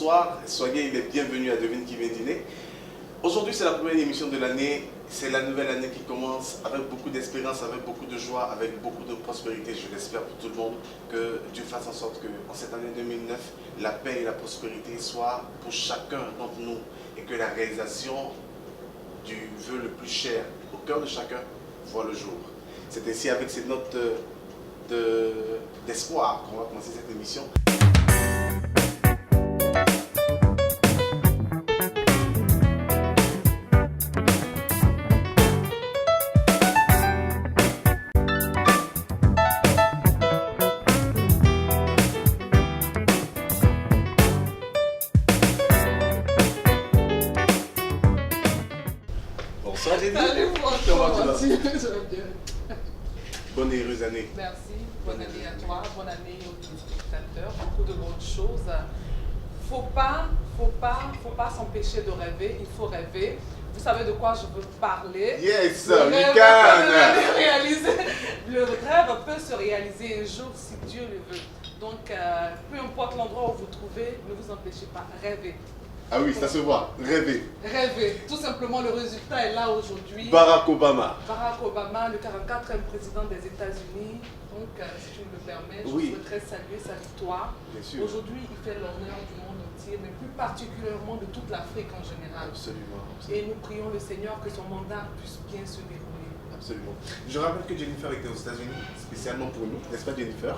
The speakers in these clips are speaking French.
bonsoir, soyez les bienvenus à Devine qui vient dîner. Aujourd'hui c'est la première émission de l'année, c'est la nouvelle année qui commence avec beaucoup d'espérance, avec beaucoup de joie, avec beaucoup de prospérité, je l'espère pour tout le monde, que Dieu fasse en sorte que en cette année 2009, la paix et la prospérité soient pour chacun d'entre nous et que la réalisation du vœu le plus cher au cœur de chacun voit le jour. C'est ainsi avec ces notes d'espoir qu'on va commencer cette émission. Bonsoir Jenny. Salut, Comment tu vas? ça va bien. Bonne et heureuse année. Merci, bonne année à toi, bonne année aux téléspectateurs, beaucoup de bonnes choses. Faut pas s'empêcher de rêver, il faut rêver. Vous savez de quoi je veux parler? Yes, Le we rêve can. Le rêve peut se réaliser un jour si Dieu le veut. Donc, peu importe l'endroit où vous trouvez, ne vous empêchez pas, rêvez. Ah oui, ça se voit. Rêver. Rêvez. Tout simplement, le résultat est là aujourd'hui. Barack Obama. Barack Obama, le 44e président des États-Unis. Donc, si tu me le permets, je souhaiterais saluer sa victoire. Bien sûr. Aujourd'hui, il fait l'honneur du monde entier, mais plus particulièrement de toute l'Afrique en général. Absolument. Et nous prions le Seigneur que son mandat puisse bien se dérouler. Absolument. Je rappelle que Jennifer était aux États-Unis spécialement pour nous, n'est-ce pas Jennifer?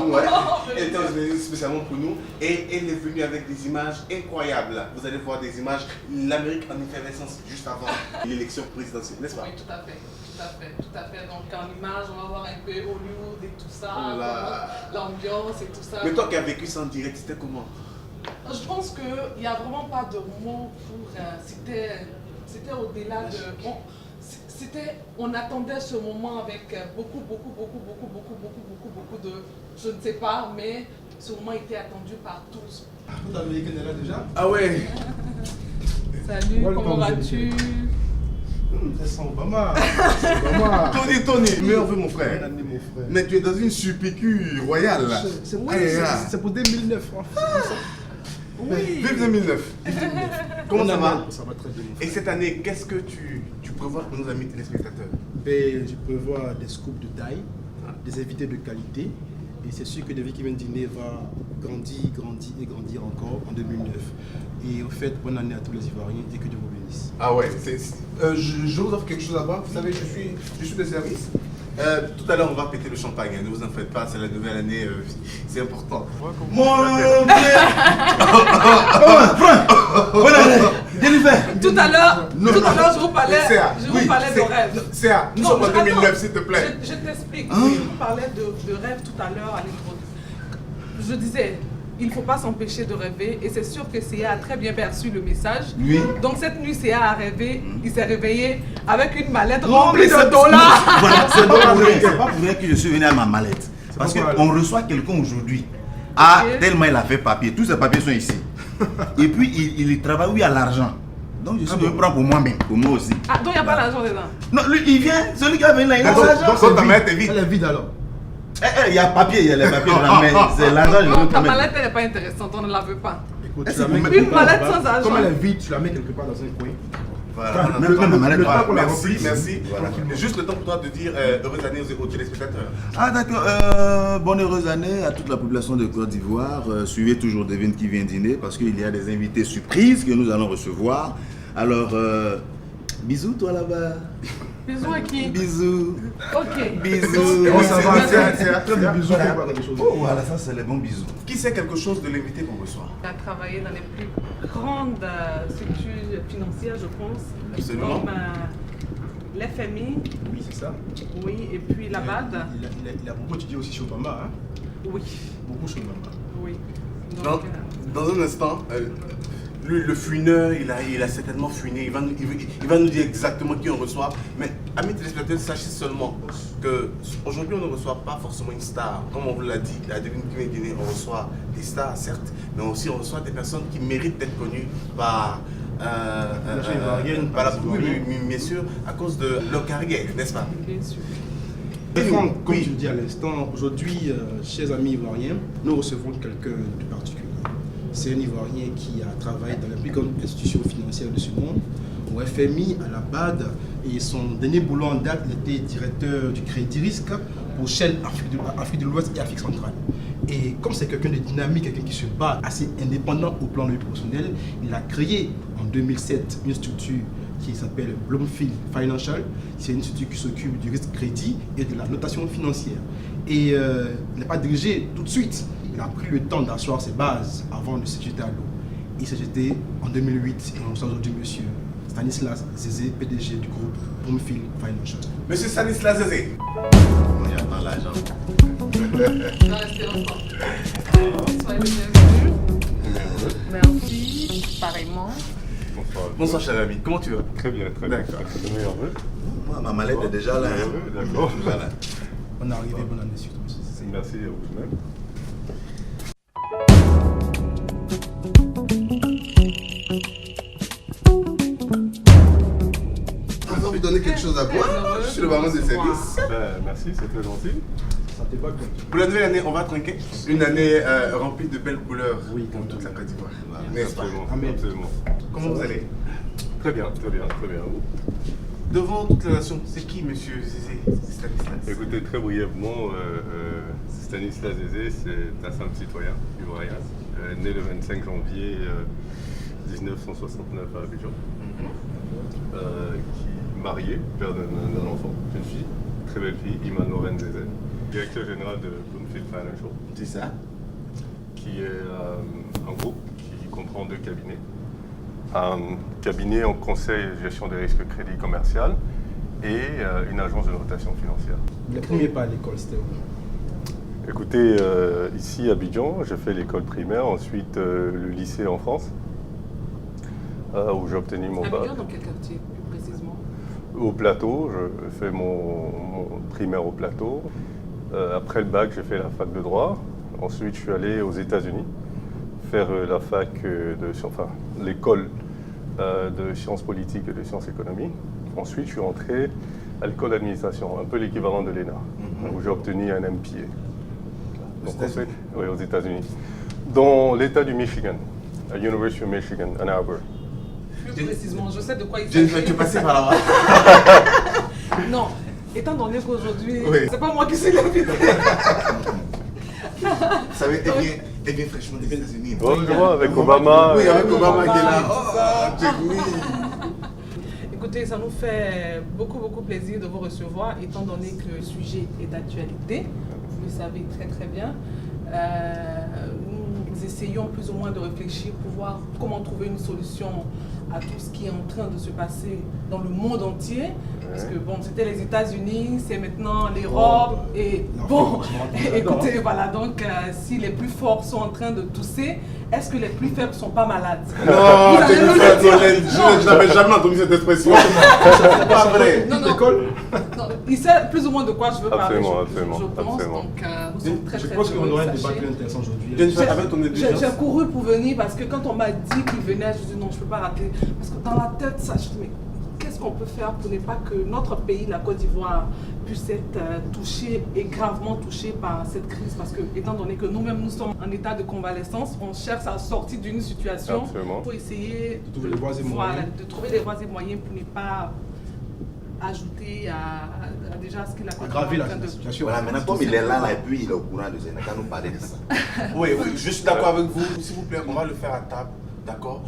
Ouais. Elle était aux États-Unis spécialement pour nous et elle est venue avec des images incroyables. Vous allez voir des images, l'Amérique en effervescence juste avant l'élection présidentielle, n'est-ce pas? Oui, tout à fait. Tout à fait. Donc en image, on va voir un peu Hollywood et tout ça, l'ambiance et tout ça. Mais toi qui as vécu ça en direct, c'était comment? Je pense qu'il n'y a vraiment pas de mots pour... C'était au-delà de... On attendait ce moment avec beaucoup de... Je ne sais pas, mais ce moment était attendu par tous. Vous américaine est là déjà? Ah ouais. Salut, comment vas-tu? C'est sans Obama. Tony, meilleur vœu mon frère. Bonne année mon frère. Mais tu es dans une surpiqûre royale là. C'est pour 2009. Oui. Vive 2009. Comment ça va? Ça va très bien. Et cette année, qu'est-ce que tu prévois pour nos amis téléspectateurs? Je prévois des scoops de taille, des invités de qualité. Et c'est sûr que Devine qui vient dîner va grandir encore en 2009. Et au fait, bonne année à tous les Ivoiriens et que Dieu vous bénisse. Ah ouais, je vous offre quelque chose à boire. Vous savez, je suis de service. Tout à l'heure, on va péter le champagne. Ne vous en faites pas, c'est la nouvelle année, c'est important. Bonne année, Jennifer. Tout à l'heure, je vous parlais de rêve. Céa, nous sommes en 2009, s'il te plaît. Je t'explique. Je vous parlais de rêve tout à l'heure à l'introduction. Je disais, il ne faut pas s'empêcher de rêver et c'est sûr que Céa a très bien perçu le message. Oui. Donc cette nuit, Céa a rêvé, il s'est réveillé avec une mallette remplie de dollars. Voilà, c'est pas pour rien que je suis venu à ma mallette. Parce qu'on reçoit quelqu'un aujourd'hui. Ah, tellement il a fait papier. Tous ces papiers sont ici. Et puis il travaille où il y a l'argent. Donc je suis venu prendre pour moi-même, pour moi aussi. Ah, donc il n'y a pas d'argent dedans? Non, lui il vient, celui qui a venu là, il a l'argent. Donc ta mallette est vide. Elle est vide alors. Il y a papier, il y a les papiers dedans, mais c'est l'argent. Je Non, veux ta mettre. mallette, elle n'est pas intéressante, on ne la veut pas. Écoute, Est-ce tu la que mets vous quelque Une part, mallette voilà. sans argent. Comme elle est vide, tu la mets quelque part dans un coin. Voilà, Même ma mallette. Voilà, Le temps qu'on la merci, remplisse. merci. Voilà. Juste le temps pour toi de dire heureuse année aux téléspectateurs. Ah d'accord, bonne heureuse année à toute la population de Côte d'Ivoire. Suivez toujours Devine qui vient dîner parce qu'il y a des invités surprises que nous allons recevoir. Alors, bisous toi là-bas. Bisous à qui? Bisous. Ok. Bisous. Comment ça va? C'est Très des bisous pour voir quelque chose. Oh voilà, ça c'est les bons bisous. Qui sait quelque chose de l'invité qu'on reçoit? Il a travaillé dans les plus grandes structures financières, je pense. Absolument. Comme l'FMI, Oui, c'est ça. oui, et puis la BAD. Il a beaucoup étudié aussi chez Obama. Hein? Oui, Beaucoup chez Obama. oui. Donc, Dans un instant, lui, le fuineur, il a certainement fuiné. Il va nous dire exactement qui on reçoit. Mais, amis téléspectateurs, sachez seulement qu'aujourd'hui, on ne reçoit pas forcément une star. Comme on vous l'a dit, à Devine qui vient dîner, on reçoit des stars, certes, mais aussi on reçoit des personnes qui méritent d'être connues par bien sûr, à cause de leur carrière, n'est-ce pas? bien sûr. Franck, comme Oui. tu le dis à l'instant, aujourd'hui, chers amis ivoiriens, nous recevons quelqu'un de particulier. c'est un Ivoirien qui a travaillé dans la plus grande institution financière de ce monde, au FMI, à la BAD, et son dernier boulot en date, il était directeur du crédit risque pour Shell Afrique de l'Ouest et Afrique centrale. Et comme c'est quelqu'un de dynamique, quelqu'un qui se bat assez indépendant au plan de vie professionnel, il a créé en 2007 une structure qui s'appelle Bloomfield Financial. C'est une structure qui s'occupe du risque crédit et de la notation financière. Et il n'a pas dirigé tout de suite. Il a pris le temps d'asseoir ses bases avant de se jeter à l'eau. Il s'est jeté en 2008 et on reçoit aujourd'hui monsieur Stanislas Zézé, PDG du groupe Bloomfield Financial. Monsieur Stanislas Zézé. Il y a pas l'argent. Restez longtemps. Soyez le bienvenu. Merci, pareillement. Bonsoir cher ami, comment tu vas? Très bien, très bien. D'accord. C'est le meilleur vœu. Moi, ma mallette est déjà là. D'accord. Voilà. On est arrivé, bonne année surtout. Merci à vous-même. Vous avez envie de donner quelque chose à boire? Je suis le baron des services. Merci, c'est très gentil. Pour la nouvelle année, on va trinquer. Une année remplie de belles couleurs Oui, pour toute la Côte d'Ivoire. Voilà. N'est-ce pas? Absolument, Amen. absolument. Comment vous allez? Très bien, très bien, très bien. Devant toute la nation, c'est qui monsieur Zézé Stanislas? Écoutez, très brièvement, Stanislas Zézé, c'est un simple citoyen ivoirien, né le 25 janvier 1969 à Abidjan, qui est marié, père d'un enfant, une fille, très belle fille, Iman Lorraine Zézé, directeur général de Bloomfield Financial, C'est ça? qui est un groupe qui comprend 2 cabinets. Un cabinet en conseil et gestion des risques crédit commercial et une agence de notation financière. Le premier pas à l'école, c'était où? Écoutez, ici à Abidjan, j'ai fait l'école primaire, ensuite le lycée en France, où j'ai obtenu mon bac. Abidjan, dans quel quartier plus précisément? Au plateau, je fais mon primaire au plateau. Après le bac, j'ai fait la fac de droit. Ensuite, je suis allé aux États-Unis faire la fac l'école de sciences politiques et de sciences économiques. Ensuite, je suis rentré à l'école d'administration, un peu l'équivalent de l'ENA, où j'ai obtenu un MPA. Donc, ensuite, oui, aux États-Unis. Dans l'État du Michigan, à University of Michigan, Ann Arbor. Plus précisément, je sais de quoi il Je ne s'agit. vais te passer par là-bas. Non, étant donné qu'aujourd'hui, Oui. c'est pas moi qui suis l'invité. Vous savez, elle vient fraîchement des États-Unis. Oh, je vois, avec Obama. Oui, avec Obama qui est là. Obama, Oh, check me. Écoutez, ça nous fait beaucoup plaisir de vous recevoir, étant donné que le sujet est d'actualité. Vous le savez très très bien. Nous essayons plus ou moins de réfléchir pour voir comment trouver une solution à tout ce qui est en train de se passer dans le monde entier. Parce que bon, c'était les États-Unis, c'est maintenant l'Europe. Et bon, écoutez, voilà, donc si les plus forts sont en train de tousser, est-ce que les plus faibles ne sont pas malades? Non, Vous allez nous le dire. je n'avais jamais entendu cette expression. C'est pas vrai. Non, non. Non, il sait plus ou moins de quoi je veux parler, Absolument, je pense. absolument. Donc, nous sommes très Je très pense qu'on heureux, aura un débat sachez. plus intéressant aujourd'hui. Jennifer, avec ton intelligence. J'ai couru pour venir parce que quand on m'a dit qu'il venait, je dis non, je ne peux pas rater. Parce que dans la tête, ça, je dis mais qu'est-ce qu'on peut faire pour ne pas que notre pays, la Côte d'Ivoire, puisse être touché et gravement touché par cette crise? Parce que, étant donné que nous-mêmes, nous sommes en état de convalescence, on cherche à sortir d'une situation Absolument. pour essayer De trouver les voies et moyens. de trouver les voies et moyens pour ne pas ajouter à déjà ce qu'il a Aggraver la situation. Voilà, maintenant, comme il est là, et puis il est au courant de ça, il n'a qu'à nous parler de ça. Oui, oui, je suis d'accord avec vous. S'il vous plaît, on va le faire à table. D'accord?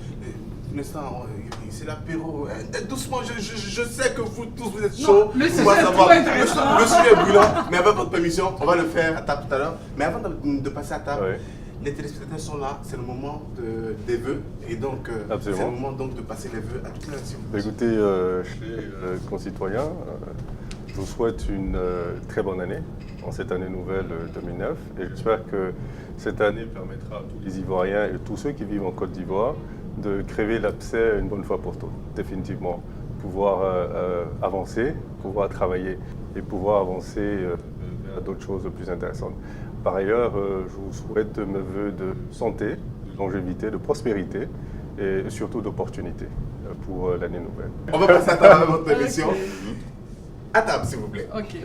Pour l'instant, c'est l'apéro. Doucement, je sais que vous tous vous êtes chauds. le Vous sujet voulez est savoir. trop intéressant. Le sujet est brûlant, mais avec votre permission, on va le faire à table tout à l'heure. Mais avant de passer à table, Ouais. les téléspectateurs sont là, c'est le moment des vœux. Et donc, c'est Absolument. le moment donc de passer les vœux à toute la nation. Écoutez, chers concitoyens, je vous souhaite une très bonne année en cette année nouvelle 2009 et j'espère que cette année permettra à tous les Ivoiriens et tous ceux qui vivent en Côte d'Ivoire de crever l'abcès une bonne fois pour toutes, définitivement. Pouvoir avancer, pouvoir travailler et pouvoir avancer vers d'autres choses plus intéressantes. Par ailleurs, je vous souhaite mes vœux de santé, de longévité, de prospérité et surtout d'opportunités pour l'année nouvelle. On va passer à table avec votre permission. Ok. À table, s'il vous plaît. Ok.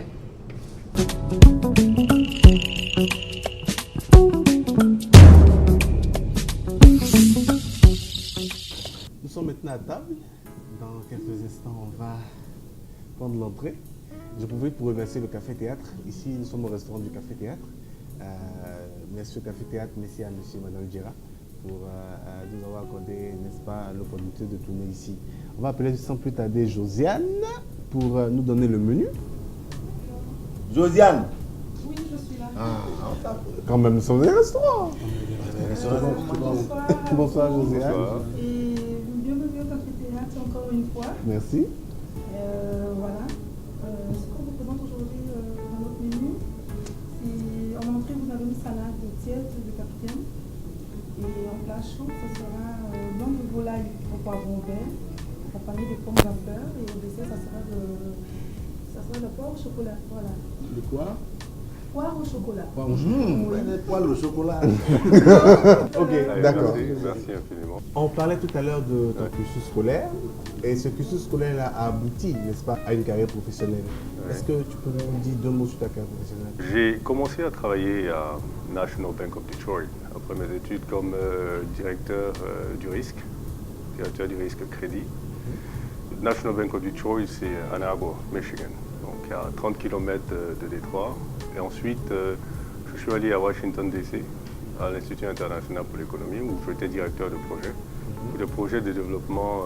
Nous sommes maintenant à table. Dans quelques instants, on va prendre l'entrée. Je profite pour remercier le Café Théâtre. Ici, nous sommes au restaurant du Café Théâtre. Merci au Café Théâtre, merci à M. Manuel Gérard pour nous avoir accordé, n'est-ce pas, l'opportunité de tourner ici. On va appeler sans plus tarder Josiane pour nous donner le menu. Josiane. Oui, je suis là. Quand même, nous sommes dans un restaurant. Bonsoir. Bonsoir Josiane. Bonsoir. Et bienvenue au Café Théâtre encore une fois. Merci. Voilà. Ce qu'on vous présente aujourd'hui dans notre menu, c'est en entrée, vous avez une salade tiède de capitaine. Et en plat chaud, ce sera blanc de volaille au poivron vert, accompagné de pommes vapeur. Et au dessert, ça sera le poire au chocolat. Voilà. Le quoi? Poire au chocolat. Poil au chocolat. Ok, Allez, d'accord. Merci infiniment. On parlait tout à l'heure de ton cursus scolaire. Et ce cursus scolaire a abouti, n'est-ce pas, à une carrière professionnelle. Est-ce que tu peux nous dire 2 mots sur ta carrière professionnelle? J'ai commencé à travailler à National Bank of Detroit après mes études comme directeur du risque crédit. National Bank of Detroit, c'est Ann Arbor, Michigan, donc à 30 km de Détroit. Et ensuite, je suis allé à Washington DC, à l'Institut international pour l'économie, où j'étais directeur de projet, de projet de développement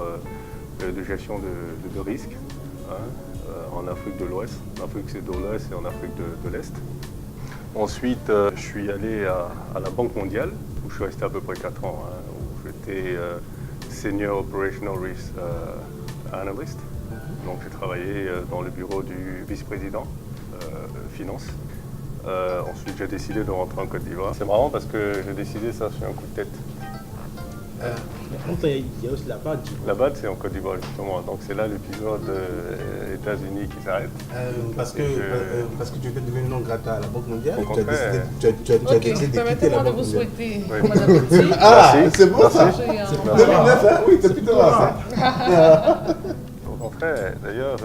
de gestion de risques en Afrique de l'Ouest, en Afrique de l'Ouest et en Afrique de l'Est. Ensuite, je suis allé à la Banque mondiale, où je suis resté à peu près 4 ans, où j'étais Senior Operational Risk Analyst. Donc j'ai travaillé dans le bureau du vice-président finance. Ensuite, j'ai décidé de rentrer en Côte d'Ivoire. C'est marrant parce que j'ai décidé ça sur un coup de tête. Il y a aussi la BAD. La BAD, c'est en Côte d'Ivoire justement. Donc c'est là l'épisode États-Unis qui s'arrête. Parce que tu étais devenu non grata à la Banque mondiale. Au contraire. Tu as décidé de quitter la Permettez-moi de Banque vous mondiale. souhaiter Oui. bon appétit. Ah, Merci. c'est bon ça. Merci. J'ai un- 2009, hein? Oui, c'est plutôt rare ça. Au contraire, d'ailleurs,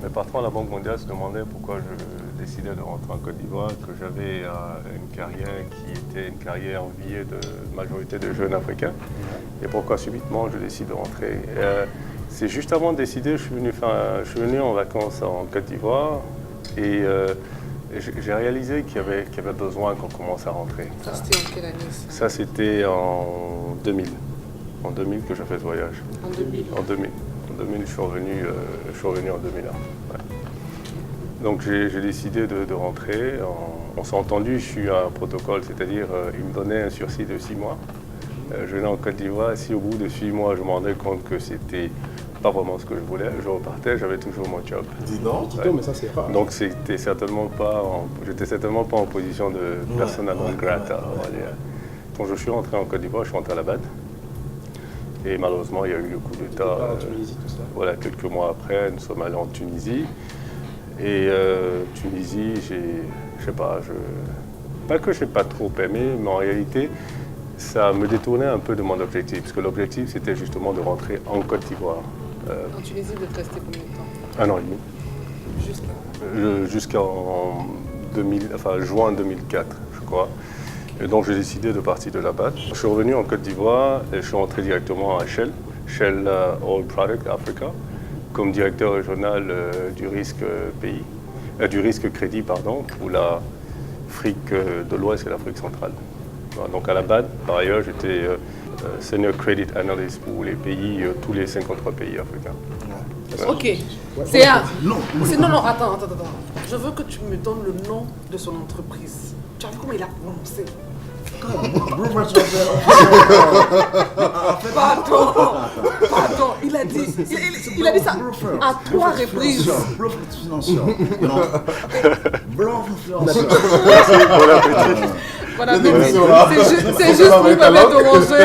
mes patrons à la Banque mondiale se demandaient pourquoi je décidais de rentrer en Côte d'Ivoire, que j'avais une carrière qui était une carrière enviée de majorité de jeunes Africains, et pourquoi subitement je décide de rentrer. C'est juste avant de décider, je suis venu en vacances en Côte d'Ivoire, et j'ai réalisé qu'il y avait besoin qu'on commence à rentrer. Ça, c'était en quelle année ça? Ça, c'était en 2000. En 2000 que j'ai fait ce voyage. En 2000. En 2000. En 2000, je suis revenu en 2001. Ouais. Donc j'ai décidé de rentrer. On s'est entendu sur un protocole, c'est-à-dire il me donnait un sursis de 6 mois. Je venais en Côte d'Ivoire. Si au bout de 6 mois, je me rendais compte que c'était pas vraiment ce que je voulais, je repartais, j'avais toujours mon job. Dis donc, Ouais. mais ça c'est rare. Donc j'étais certainement pas en position de persona non grata. On va dire. Quand je suis rentré en Côte d'Ivoire, je suis rentré à la BAD. Et malheureusement, il y a eu le coup d'État. En Tunisie, tout ça. Voilà, quelques mois après, nous sommes allés en Tunisie. Et Tunisie, je sais pas, pas que je n'ai pas trop aimé, mais en réalité, ça me détournait un peu de mon objectif. Parce que l'objectif, c'était justement de rentrer en Côte d'Ivoire. En Tunisie, vous êtes resté combien de temps? 1 an et demi. Jusqu'à Jusqu'en juin 2004, je crois. Et donc j'ai décidé de partir de là-bas. Je suis revenu en Côte d'Ivoire et je suis rentré directement à Shell Oil Product Africa, comme directeur régional du risque du risque crédit pour l'Afrique de l'Ouest et l'Afrique centrale. Voilà, donc à la BAD, par ailleurs, j'étais Senior Credit Analyst pour les pays, tous les 53 pays africains. Ok. C'est un. Non. Non, attends. Je veux que tu me donnes le nom de son entreprise. Tu as vu comment il a prononcé? Pardon, il a dit ça à 3 reprises. Voilà, c'est juste pour me mettre au manger.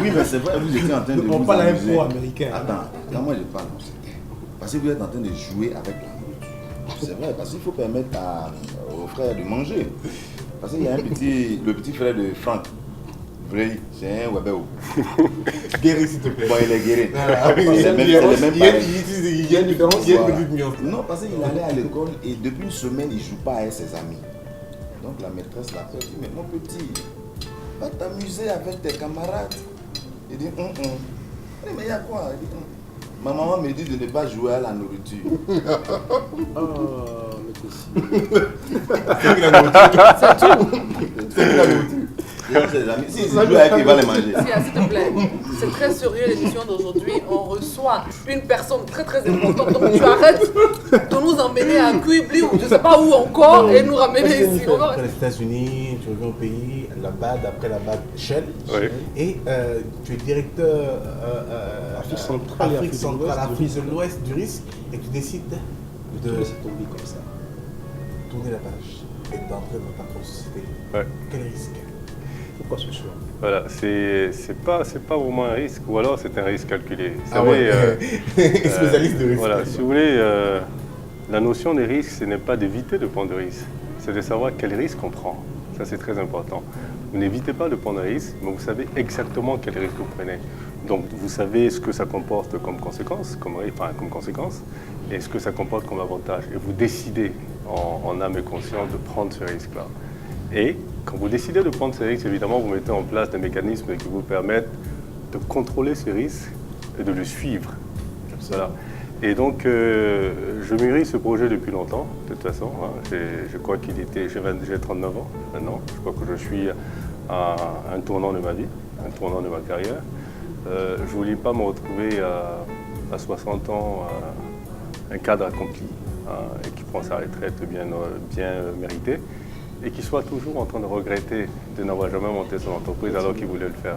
Oui, mais c'est vrai, vous étiez en train de. On parle à un pro américain. Attends, quand moi je parle, parce que vous êtes en train de jouer avec la nourriture. C'est vrai, parce qu'il faut permettre aux frères de manger. Parce qu'il y a le petit frère de Franck. Vrei, c'est un Webéo. Guéri, s'il te plaît. Bon, il est guéri. Il y a une différence, il y a une petite nuance. Non, parce qu'il allait à l'école et depuis une semaine, il ne joue pas avec ses amis. Donc la maîtresse l'appelle, dit, mais mon petit, va t'amuser avec tes camarades. Il dit, Mais il y a quoi? Ma maman me dit de ne pas jouer à la nourriture. Oh, mais ceci. C'est qui la nourriture? C'est tout. C'est qui la nourriture? Si je joue avec, il va les manger. S'il te plaît, c'est très sérieux l'émission d'aujourd'hui. On reçoit une personne très très importante. Donc tu arrêtes de nous emmener à Quibli ou je ne sais pas où encore et nous ramener ici. Tu vas aux États-Unis, tu reviens au pays, la BAD, après la BAD Shell. Oui. Et tu es directeur Afrique centrale et Afrique de l'Ouest du risque et tu décides de laisser tomber comme ça. tourner la page et d'entrer dans ta propre société. Ouais. Quel risque? Pourquoi ce choix? Voilà, c'est pas vraiment un risque, ou alors c'est un risque calculé. Vous Ah savez, ouais. Spécialiste de risque. Voilà, si vous voulez, la notion des risques, ce n'est pas d'éviter de prendre des risques, c'est de savoir quel risque on prend. Ça, c'est très important. Vous n'évitez pas de prendre des risques, mais vous savez exactement quel risque vous prenez. Donc, vous savez ce que ça comporte comme conséquence, comme conséquence, et ce que ça comporte comme avantage. Et vous décidez en âme et conscience de prendre ce risque-là. Et quand vous décidez de prendre ces risques, évidemment, vous mettez en place des mécanismes qui vous permettent de contrôler ces risques et de le suivre. Voilà. Et donc, je mûris ce projet depuis longtemps, de toute façon. Hein. Je crois qu'il était... J'ai 39 ans maintenant. Je crois que je suis à un tournant de ma vie, un tournant de ma carrière. Je ne voulais pas me retrouver à 60 ans, un cadre accompli, et qui prend sa retraite bien méritée. Et qui soit toujours en train de regretter de n'avoir jamais monté son entreprise alors qu'il voulait le faire.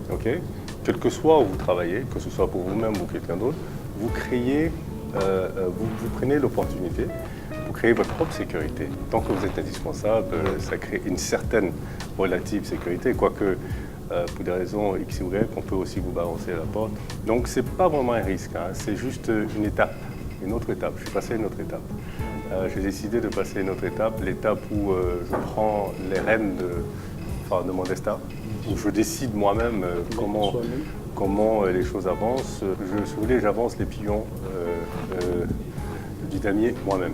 Okay? Quel que soit où vous travaillez, que ce soit pour vous-même ou quelqu'un d'autre, vous créez, vous prenez l'opportunité, vous créez votre propre sécurité. Tant que vous êtes indispensable, ça crée une certaine relative sécurité, quoique pour des raisons X ou Y, on peut aussi vous balancer à la porte. Donc ce n'est pas vraiment un risque, hein, c'est juste une étape, une autre étape. Je suis passé à une autre étape. J'ai décidé de passer à une autre étape, l'étape où je prends les rênes de mon destin, où je décide moi-même comment les choses avancent. Si vous voulez, j'avance les pions du damier moi-même.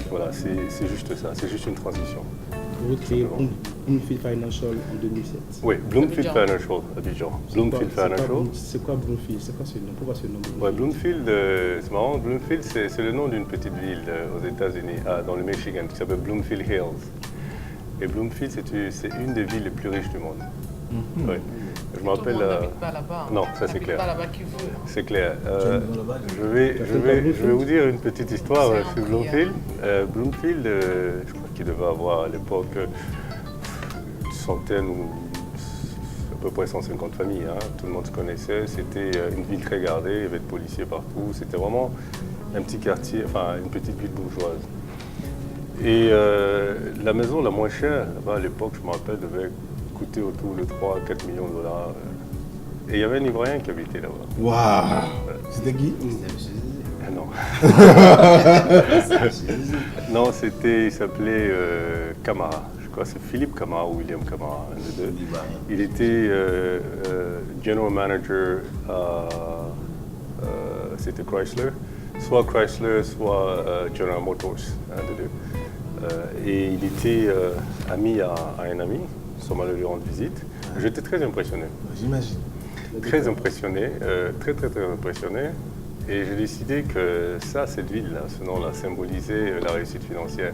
Voilà, c'est juste ça, c'est juste une transition. Vous créez Bloomfield Financial en 2007. Oui, Bloomfield Financial, Abidjan. Bloomfield Financial. C'est quoi Bloomfield? C'est quoi ce nom? Pourquoi ce nom? Ouais, Bloomfield, c'est marrant. Bloomfield, c'est le nom d'une petite ville aux États-Unis, dans le Michigan, qui s'appelle Bloomfield Hills. Et Bloomfield, c'est une des villes les plus riches du monde. Oui. Je me rappelle. Pas là-bas. Non, ça c'est clair. Pas là-bas qui veut. C'est clair. Je vais vous dire une petite histoire sur Bloomfield. Bloomfield, je crois qu'il devait avoir à l'époque une centaine ou à peu près 150 familles. Hein. Tout le monde se connaissait. C'était une ville très gardée. Il y avait des policiers partout. C'était vraiment un petit quartier, enfin une petite ville bourgeoise. Et la maison la moins chère là-bas à l'époque, je me rappelle, devait coûter autour de 3 à 4 millions de dollars. Et il y avait un Ivoirien qui habitait là-bas. Waouh! C'était qui? Ah non. Non, il s'appelait Camara. Je crois que c'est Philippe Camara ou William Camara, un des deux. Il était General Manager c'était Chrysler. Soit Chrysler, soit General Motors, un des deux. Et il était ami à un ami. Nous sommes allés lui rendre visite. J'étais très impressionné. J'imagine. Très impressionné, très impressionné. Et j'ai décidé que cette ville-là, ce nom-là, symbolisait la réussite financière.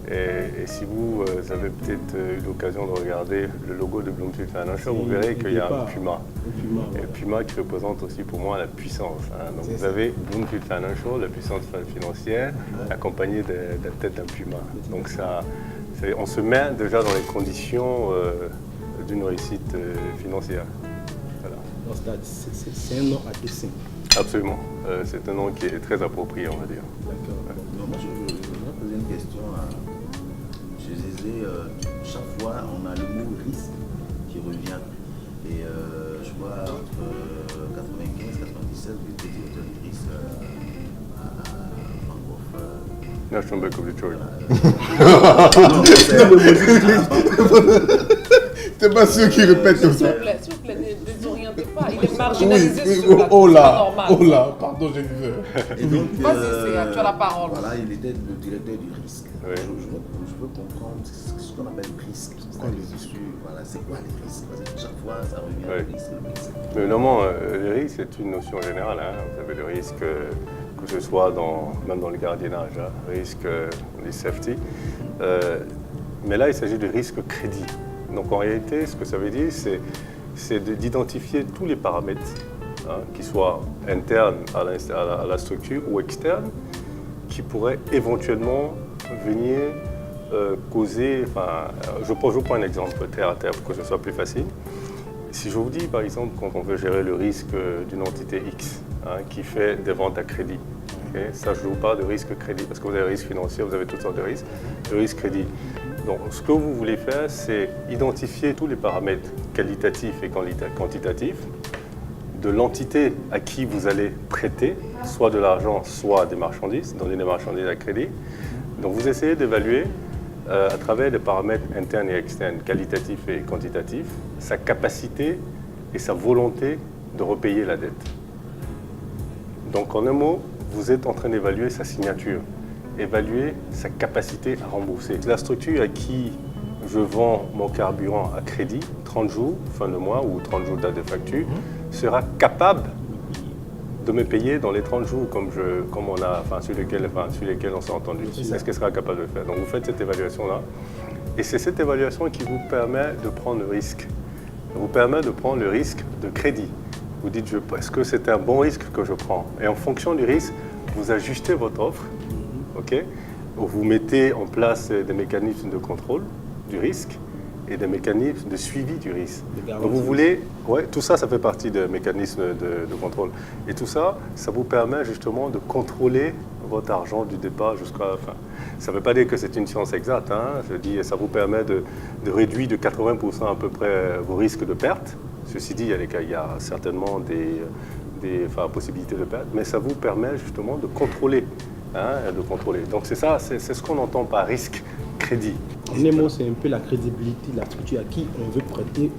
Et si vous avez peut-être eu l'occasion de regarder le logo de Bloomfield Financial, vous verrez qu'il y a un puma. Et puma qui représente aussi pour moi la puissance. Hein. Donc vous avez Bloomfield Financial, la puissance financière, accompagnée de la tête d'un puma. Donc on se met déjà dans les conditions d'une réussite financière. Voilà. C'est un nom à dessin. Absolument. C'est un nom qui est très approprié, on va dire. D'accord. Moi, je voudrais poser une question à M. Zézé. Chaque fois, on a le mot risque qui revient. Et je vois entre 95 et 97, vous étiez directeur du risque à Francfort. National Bank of Detroit. T'es pas sûr qu'il répète comme ça? S'il vous plaît, ne désorientez pas. Il est marginalisé sur la oh c'est pas là, normal. oh là, pardon, j'ai vu. Et donc, Vas-y, tu as la parole. Voilà, il était le directeur du risque. Oui. Je veux comprendre ce qu'on appelle risque. Voilà, c'est quoi les risques? Parce que chaque fois, ça revient Oui. le risque. Mais évidemment, le risque, c'est une notion générale. Hein. Vous avez le risque, que ce soit même dans le gardiennage, hein, risque, les safety. Mais là, il s'agit de risque crédit. Donc en réalité, ce que ça veut dire, c'est d'identifier tous les paramètres, hein, qui soient internes à la structure ou externes, qui pourraient éventuellement venir causer. Enfin, je prends un exemple terre à terre pour que ce soit plus facile. Si je vous dis par exemple qu'on veut gérer le risque d'une entité X, hein, qui fait des ventes à crédit, okay, ça je vous parle de risque crédit parce que vous avez le risque financier, vous avez toutes sortes de risques, le risque crédit. Donc ce que vous voulez faire, c'est identifier tous les paramètres qualitatifs et quantitatifs de l'entité à qui vous allez prêter, soit de l'argent, soit des marchandises, donner des marchandises à crédit. Donc vous essayez d'évaluer à travers des paramètres internes et externes, qualitatifs et quantitatifs, sa capacité et sa volonté de repayer la dette. Donc en un mot, vous êtes en train d'évaluer sa signature, évaluer sa capacité à rembourser. La structure à qui je vends mon carburant à crédit, 30 jours, fin de mois ou 30 jours date de facture, sera capable de me payer dans les 30 jours comme on a, sur lesquels on s'est entendu. Est-ce qu'elle sera capable de le faire? Donc vous faites cette évaluation-là. Et c'est cette évaluation qui vous permet de prendre le risque. Vous permet de prendre le risque de crédit. Vous dites, est-ce que c'est un bon risque que je prends? Et en fonction du risque, vous ajustez votre offre. Okay? Vous mettez en place des mécanismes de contrôle du risque et des mécanismes de suivi du risque. Donc vous voulez, tout ça, ça fait partie des mécanismes de contrôle. Et tout ça, ça vous permet justement de contrôler votre argent du départ jusqu'à la fin. Ça ne veut pas dire que c'est une science exacte, hein. Je dis, ça vous permet de réduire de 80% à peu près vos risques de perte. Ceci dit, il y a certainement des possibilités de perte, mais ça vous permet justement de contrôler. Donc c'est ça, c'est ce qu'on entend par risque crédit. En un mot, c'est un peu la crédibilité, la structure à qui on veut prêter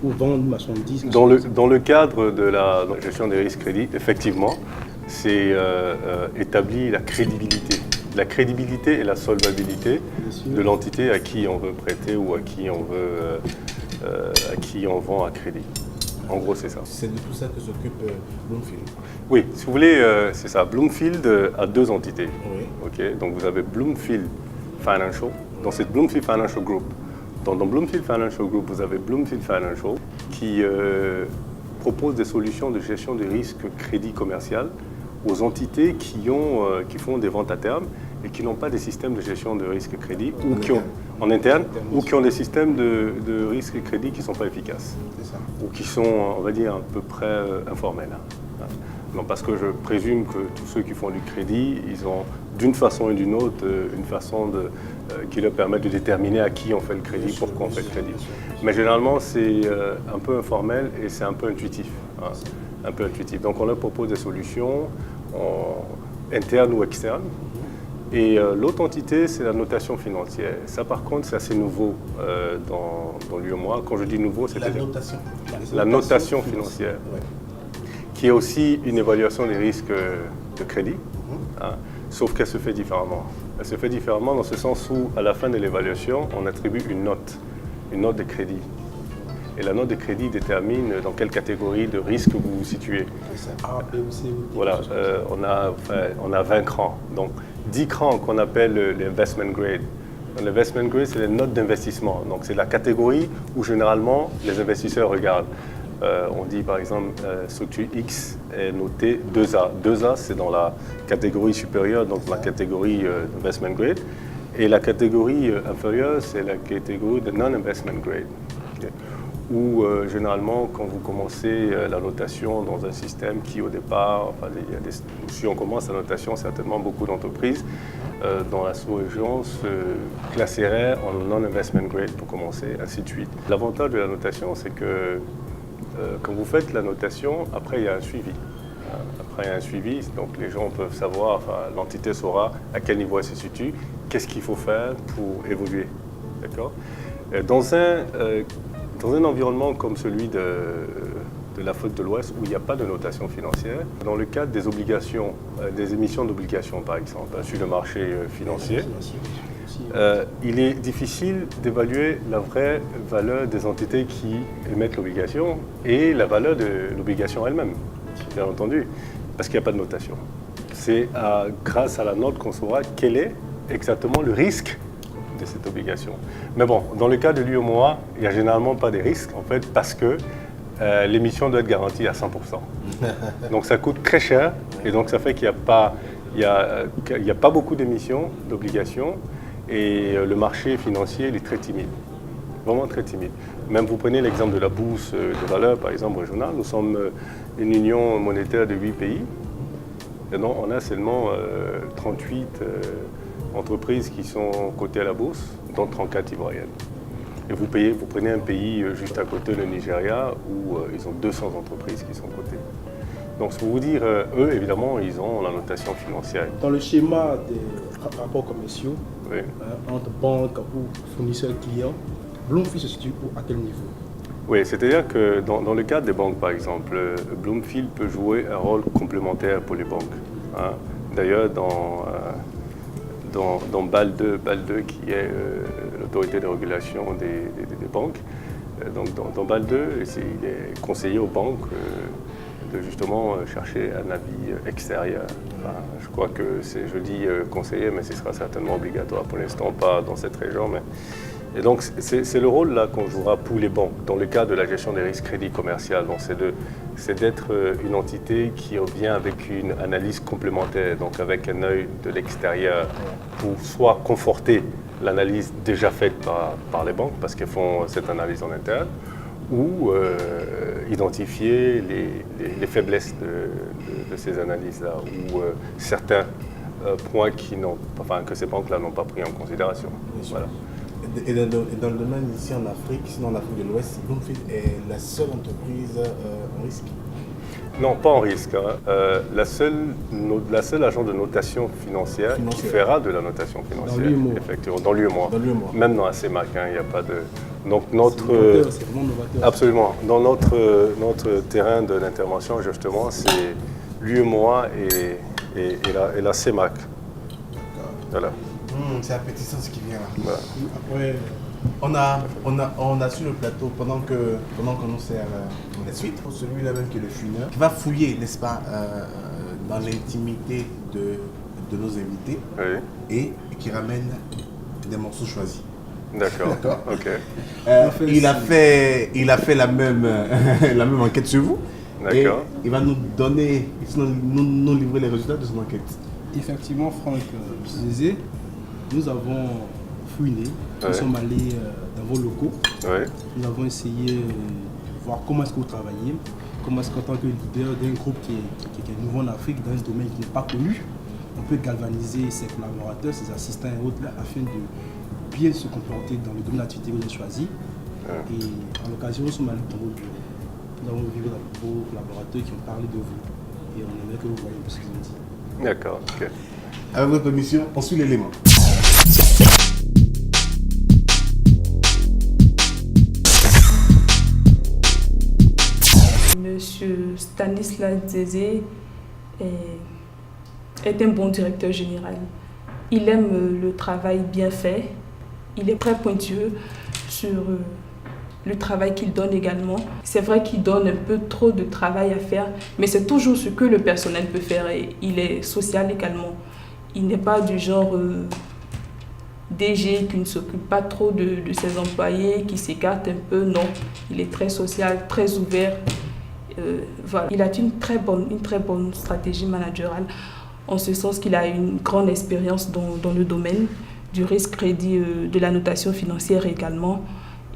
ou vendre marchandises. Dans le cadre de la gestion des risques crédits, effectivement, c'est établir la crédibilité. La crédibilité et la solvabilité de l'entité à qui on veut prêter ou à qui on vend à crédit. En gros, c'est ça. C'est de tout ça que s'occupe Bloomfield. Oui, si vous voulez, c'est ça. Bloomfield a deux entités. Oui. Okay, donc vous avez Bloomfield Financial. Donc c'est Bloomfield Financial Group. Dans Bloomfield Financial Group, vous avez Bloomfield Financial qui propose des solutions de gestion de risque crédit commercial aux entités qui font des ventes à terme et qui n'ont pas des systèmes de gestion de risque crédit ou qui ont en interne ou qui ont des systèmes de risque crédit qui ne sont pas efficaces ou qui sont, on va dire, à peu près informels. Non, parce que je présume que tous ceux qui font du crédit, ils ont d'une façon et d'une autre une façon qui leur permet de déterminer à qui on fait le crédit, pourquoi on fait le crédit. Mais généralement, c'est un peu informel et c'est un peu intuitif. Hein, un peu intuitif. Donc on leur propose des solutions internes ou externes. Et l'autre entité, c'est la notation financière. Ça, par contre, c'est assez nouveau dans l'UEMOA. Quand je dis nouveau, c'est la notation financière, qui est aussi une évaluation des risques de crédit, hein, sauf qu'elle se fait différemment. Elle se fait différemment dans ce sens où, à la fin de l'évaluation, on attribue une note de crédit. Et la note de crédit détermine dans quelle catégorie de risque vous vous situez. A, B ou C. Voilà, on a 20 crans. Donc 10 crans qu'on appelle l'investment grade. L'investment grade, c'est les notes d'investissement. Donc c'est la catégorie où généralement les investisseurs regardent. On dit par exemple, structure X est notée 2A. 2A, c'est dans la catégorie supérieure, donc la catégorie investment grade. Et la catégorie inférieure, c'est la catégorie de non-investment grade. Okay. Où généralement, quand vous commencez la notation dans un système qui au départ, si on commence la notation, certainement beaucoup d'entreprises dans la sous-région se classeraient en non-investment grade pour commencer, ainsi de suite. L'avantage de la notation, c'est que quand vous faites la notation, après il y a un suivi. Après il y a un suivi, donc les gens peuvent savoir, l'entité saura à quel niveau elle se situe, qu'est-ce qu'il faut faire pour évoluer. D'accord ? Dans un environnement comme celui de de l'Afrique de l'Ouest où il n'y a pas de notation financière. Dans le cadre des obligations, des émissions d'obligations par exemple, sur le marché financier, il est difficile d'évaluer la vraie valeur des entités qui émettent l'obligation et la valeur de l'obligation elle-même, bien entendu, parce qu'il n'y a pas de notation. C'est grâce à la note qu'on saura quel est exactement le risque de cette obligation. Mais bon, dans le cas de l'UEMOA, il n'y a généralement pas de risque, en fait, parce que l'émission doit être garantie à 100%. Donc ça coûte très cher, et donc ça fait qu'il n'y a pas beaucoup d'émissions, d'obligations, et le marché financier il est très timide, vraiment très timide. Même vous prenez l'exemple de la bourse de valeur, par exemple, régionale, nous sommes une union monétaire de 8 pays, et donc on a seulement 38 entreprises qui sont cotées à la bourse, dont 34 ivoiriennes. Et vous prenez un pays juste à côté, le Nigeria, où ils ont 200 entreprises qui sont cotées. Donc, c'est pour vous dire, eux, évidemment, ils ont la notation financière. Dans le schéma des rapports commerciaux, Oui. entre banques ou fournisseurs clients, Bloomfield se situe à quel niveau? Oui, c'est-à-dire que dans le cadre des banques, par exemple, Bloomfield peut jouer un rôle complémentaire pour les banques. Hein. D'ailleurs, dans BAL 2, qui est l'autorité de régulation des banques, donc dans BAL 2, il est conseillé aux banques de justement chercher un avis extérieur. Enfin, je crois que je dis conseiller, mais ce sera certainement obligatoire pour l'instant, pas dans cette région. Et donc c'est le rôle là qu'on jouera pour les banques dans le cadre de la gestion des risques crédits commerciaux. Donc c'est d'être une entité qui revient avec une analyse complémentaire, donc avec un œil de l'extérieur pour soit conforter l'analyse déjà faite par les banques parce qu'elles font cette analyse en interne, ou identifier les faiblesses de ces analyses-là ou certains points que ces banques-là n'ont pas pris en considération. Voilà. Et dans le domaine ici en Afrique, sinon en Afrique de l'Ouest, Bloomfield est la seule entreprise en risque? Non, pas en risque. Hein. La seule agence de notation financière qui fera de la notation financière. Dans l'UEMOA. Effectivement, dans l'UEMOA. Même dans la CEMAC, il n'y a pas de... Donc c'est vraiment novateur. Absolument. Dans notre terrain de l'intervention, justement, c'est l'UEMOA et la CEMAC. Voilà. C'est appétissant ce qui vient là. Voilà. Après, on a sur le plateau, pendant qu'on nous sert la suite, celui-là même qui est le funeur, qui va fouiller, n'est-ce pas, dans l'intimité de nos invités, Oui. et qui ramène des morceaux choisis. D'accord. Ok. Il a fait la même enquête sur vous. D'accord. Et il va nous donner, nous livrer les résultats de son enquête. Effectivement, Franck Zézé, nous avons fouiné, nous sommes allés dans vos locaux, nous avons essayé de voir comment est-ce que vous travaillez, comment est-ce qu'en tant que leader d'un groupe qui est nouveau en Afrique, dans un domaine qui n'est pas connu, on peut galvaniser ses collaborateurs, ses assistants et autres là, afin de bien se comporter dans le domaine d'activité que vous avez choisi. Et à l'occasion, nous sommes allés dans vos bureaux. Nous avons vu vos collaborateurs qui ont parlé de vous. Et on aimerait que vous voyez un peu ce qu'ils ont dit. D'accord, ok. Avec votre permission, on suit l'élément. Monsieur Stanislas Zézé est un bon directeur général. Il aime le travail bien fait. Il est très pointueux sur le travail qu'il donne également. C'est vrai qu'il donne un peu trop de travail à faire, mais c'est toujours ce que le personnel peut faire. Et il est social également. Il n'est pas du genre DG qui ne s'occupe pas trop de ses employés, qui s'écarte un peu. Non, il est très social, très ouvert. Voilà. Il a une très bonne stratégie managériale, en ce sens qu'il a une grande expérience dans le domaine du risque crédit, de la notation financière également.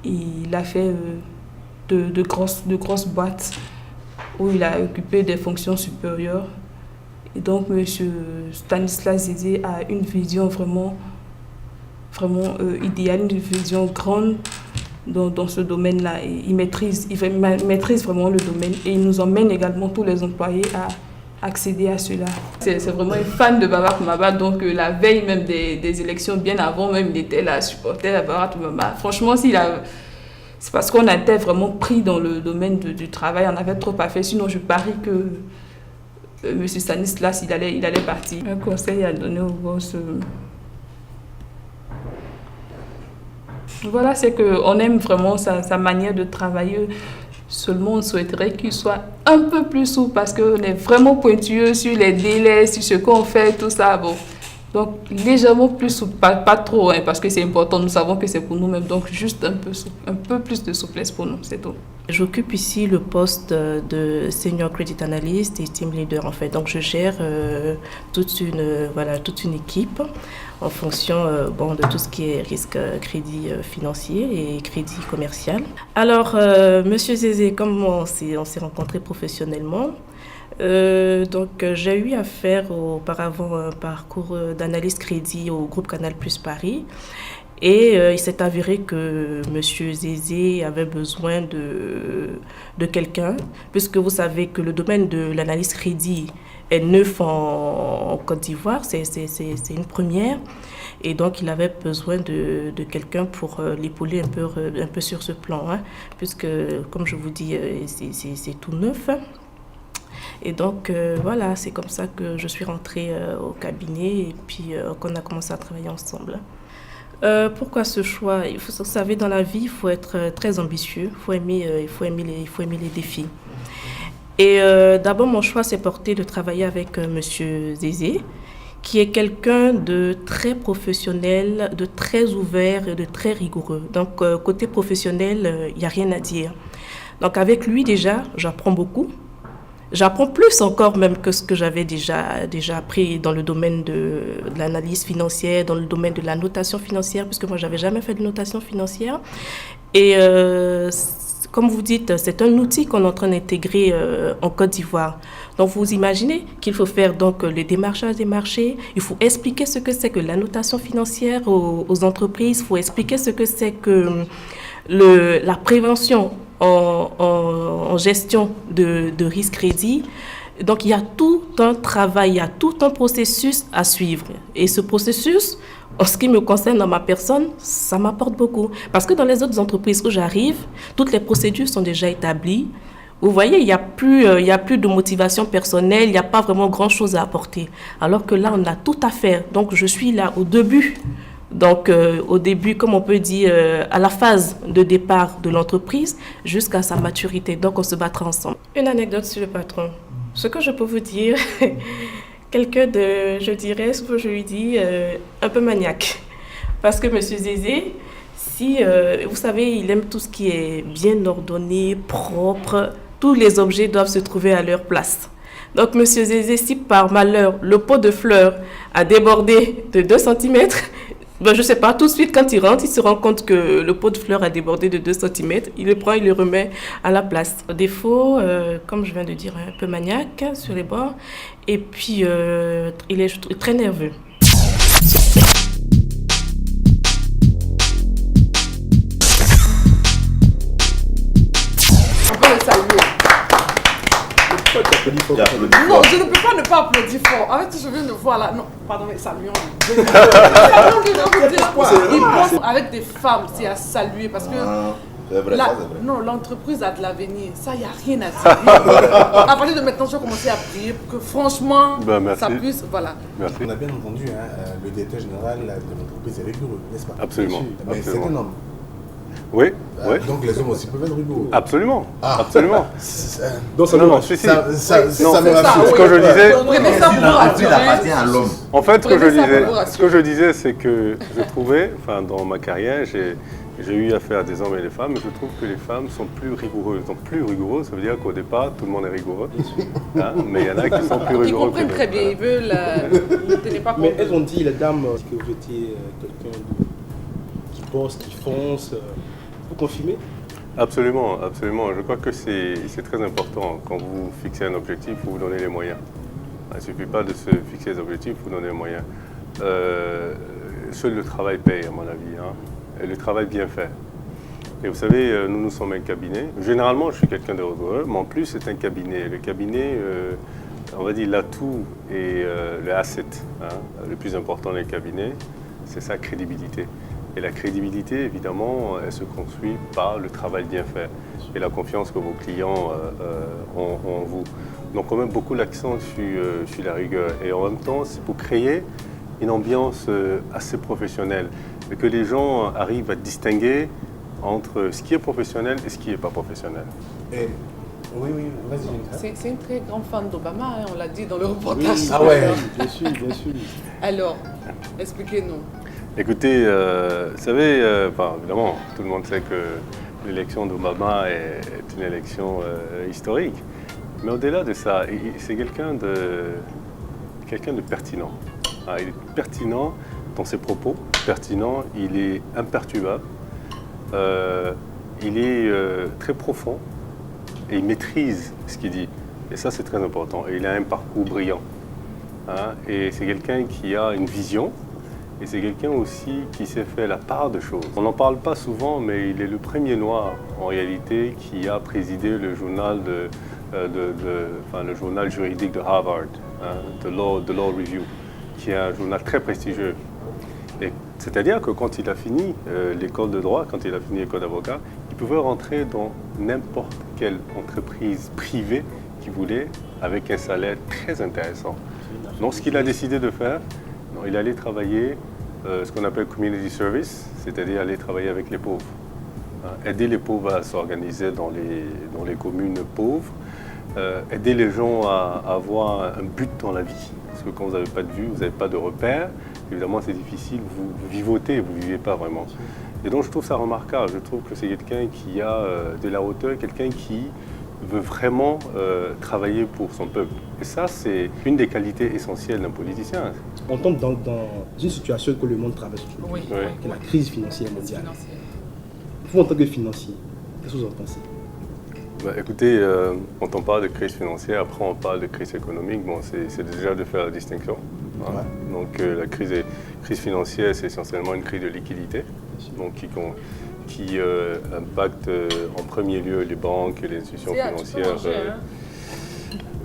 Et il a fait de grosses boîtes où il a occupé des fonctions supérieures. Et donc, M. Stanislas Zézé a une vision vraiment idéale, une vision grande dans ce domaine-là. Et il maîtrise vraiment le domaine et il nous emmène également tous les employés à accéder à cela. C'est vraiment un fan de Baba Kumaba, donc la veille même des élections, bien avant même, il était là, supporter Baba Kumaba. Franchement, c'est parce qu'on était vraiment pris dans le domaine du travail, on avait trop à faire. Sinon, je parie que M. Stanislas, il allait partir. Un conseil à donner au boss. Voilà, c'est qu'on aime vraiment sa manière de travailler. Seulement, on souhaiterait qu'il soit un peu plus souple parce qu'on est vraiment pointueux sur les délais, sur ce qu'on fait, tout ça. Bon. Donc, légèrement plus souple, pas trop, hein, parce que c'est important, nous savons que c'est pour nous-mêmes. Donc, juste un peu plus de souplesse pour nous, c'est tout. J'occupe ici le poste de Senior Credit Analyst et Team Leader, en fait. Donc, je gère toute une équipe en fonction de tout ce qui est risque crédit financier et crédit commercial. Alors, Monsieur Zézé, comme on s'est rencontrés professionnellement, j'ai eu à faire auparavant un parcours d'analyse crédit au groupe Canal Plus Paris. Et il s'est avéré que M. Zézé avait besoin de quelqu'un, puisque vous savez que le domaine de l'analyse crédit est neuf en Côte d'Ivoire, c'est une première. Et donc, il avait besoin de quelqu'un pour l'épauler un peu sur ce plan, hein, puisque, comme je vous dis, c'est tout neuf. Et donc, voilà, c'est comme ça que je suis rentrée au cabinet et puis qu'on a commencé à travailler ensemble. Pourquoi ce choix? Vous savez, dans la vie, il faut être très ambitieux, il faut aimer les défis. Et d'abord, mon choix s'est porté de travailler avec Monsieur Zézé, qui est quelqu'un de très professionnel, de très ouvert et de très rigoureux. Donc, côté professionnel, il n'y a rien à dire. Donc, avec lui, déjà, j'apprends beaucoup. J'apprends plus encore même que ce que j'avais déjà appris dans le domaine de l'analyse financière, dans le domaine de la notation financière, puisque moi, je n'avais jamais fait de notation financière. Et comme vous dites, c'est un outil qu'on est en train d'intégrer en Côte d'Ivoire. Donc, vous imaginez qu'il faut faire donc le démarchage des marchés, il faut expliquer ce que c'est que la notation financière aux entreprises, il faut expliquer ce que c'est que la prévention en gestion de risque crédit. Donc, il y a tout un travail, il y a tout un processus à suivre. Et ce processus, en ce qui me concerne dans ma personne, ça m'apporte beaucoup. Parce que dans les autres entreprises où j'arrive, toutes les procédures sont déjà établies. Vous voyez, il n'y a plus de motivation personnelle, il n'y a pas vraiment grand-chose à apporter. Alors que là, on a tout à faire. Donc, je suis là au début. Donc, au début, comme on peut dire, à la phase de départ de l'entreprise jusqu'à sa maturité. Donc, on se battra ensemble. Une anecdote sur le patron. Ce que je peux vous dire, quelqu'un de, je dirais, ce que je lui dis, un peu maniaque. Parce que M. Zézé, vous savez, il aime tout ce qui est bien ordonné, propre. Tous les objets doivent se trouver à leur place. Donc, M. Zézé, si par malheur, le pot de fleurs a débordé de 2 cm, je ne sais pas, tout de suite, quand il rentre, il se rend compte que le pot de fleurs a débordé de 2 cm. Il le prend, il le remet à la place. Au défaut, comme je viens de dire, un peu maniaque sur les bords. Et puis, il est très nerveux. On peut le saluer. Non, je ne peux pas ne pas applaudir fort. En fait, je viens de voir là. Non, pardon, mais saluons. Il pense avec des femmes, c'est à saluer parce que non, l'entreprise a de l'avenir. Ça, il n'y a rien à dire. À partir de maintenant, je vais commencer à prier pour que franchement, ça puisse. Voilà. Merci. On a bien entendu, le directeur général de l'entreprise est rigoureux, n'est-ce pas? Absolument. Mais c'est un homme. Oui, oui. Donc les hommes aussi peuvent être rigoureux. Absolument, absolument. Donc ça me rassure. Ça me rassure. Ce que je disais, il appartient à l'homme. En fait, ce que je disais, c'est que je trouvais, dans ma carrière, j'ai eu affaire à des hommes et des femmes, et je trouve que les femmes sont plus rigoureuses. Donc plus rigoureuses, ça veut dire qu'au départ, tout le monde est rigoureux. Mais il y en a qui sont plus rigoureux. Ils comprennent très bien, ils veulent. Ne tenez pas compte. Mais elles ont dit, les dames, que vous étiez quelqu'un qui bosse, qui fonce. Vous confirmez? Absolument, absolument. Je crois que c'est très important. Quand vous fixez un objectif, vous vous donnez les moyens. Il ne suffit pas de se fixer des objectifs, vous donnez les moyens. Seul le travail paye, à mon avis. Et le travail bien fait. Et vous savez, nous sommes un cabinet. Généralement, je suis quelqu'un de rigoureux, mais en plus, c'est un cabinet. Le cabinet, on va dire l'atout et le asset, le plus important des cabinets, c'est sa crédibilité. Et la crédibilité, évidemment, elle se construit par le travail bien fait et la confiance que vos clients ont en vous. Donc on met beaucoup l'accent sur la rigueur. Et en même temps, c'est pour créer une ambiance assez professionnelle et que les gens arrivent à distinguer entre ce qui est professionnel et ce qui n'est pas professionnel. Oui, vas-y. C'est une très grande fan d'Obama, hein, on l'a dit dans le reportage. Ah ouais, bien sûr, bien sûr. Alors, expliquez-nous. Écoutez, vous savez, évidemment, tout le monde sait que l'élection d'Obama est une élection historique. Mais au-delà de ça, c'est quelqu'un de pertinent. Il est pertinent dans ses propos, pertinent, il est imperturbable, il est très profond et il maîtrise ce qu'il dit. Et ça, c'est très important. Et il a un parcours brillant. Et c'est quelqu'un qui a une vision. Et c'est quelqu'un aussi qui s'est fait la part de choses. On n'en parle pas souvent, mais il est le premier noir, en réalité, qui a présidé le journal, le journal juridique de Harvard, The Law Review, qui est un journal très prestigieux. C'est-à-dire que quand il a fini l'école de droit, quand il a fini l'école d'avocat, il pouvait rentrer dans n'importe quelle entreprise privée qu'il voulait, avec un salaire très intéressant. Donc ce qu'il a décidé de faire, il allait travailler ce qu'on appelle community service, c'est-à-dire aller travailler avec les pauvres. Aider les pauvres à s'organiser dans les communes pauvres, aider les gens à avoir un but dans la vie. Parce que quand vous n'avez pas de vue, vous n'avez pas de repère, évidemment c'est difficile, vous vivotez, vous ne vivez pas vraiment. Et donc je trouve ça remarquable, je trouve que c'est quelqu'un qui a de la hauteur, quelqu'un qui veut vraiment travailler pour son peuple. Et ça, c'est une des qualités essentielles d'un politicien. On tombe dans une situation que le monde traverse aujourd'hui, Oui. qui est la crise financière mondiale. Vous, en tant que financier, qu'est-ce que vous en pensez? Écoutez, quand on parle de crise financière, après on parle de crise économique, bon, c'est déjà de faire la distinction. Ouais. Donc la crise financière, c'est essentiellement une crise de liquidité, donc qui impacte en premier lieu les banques et les institutions financières.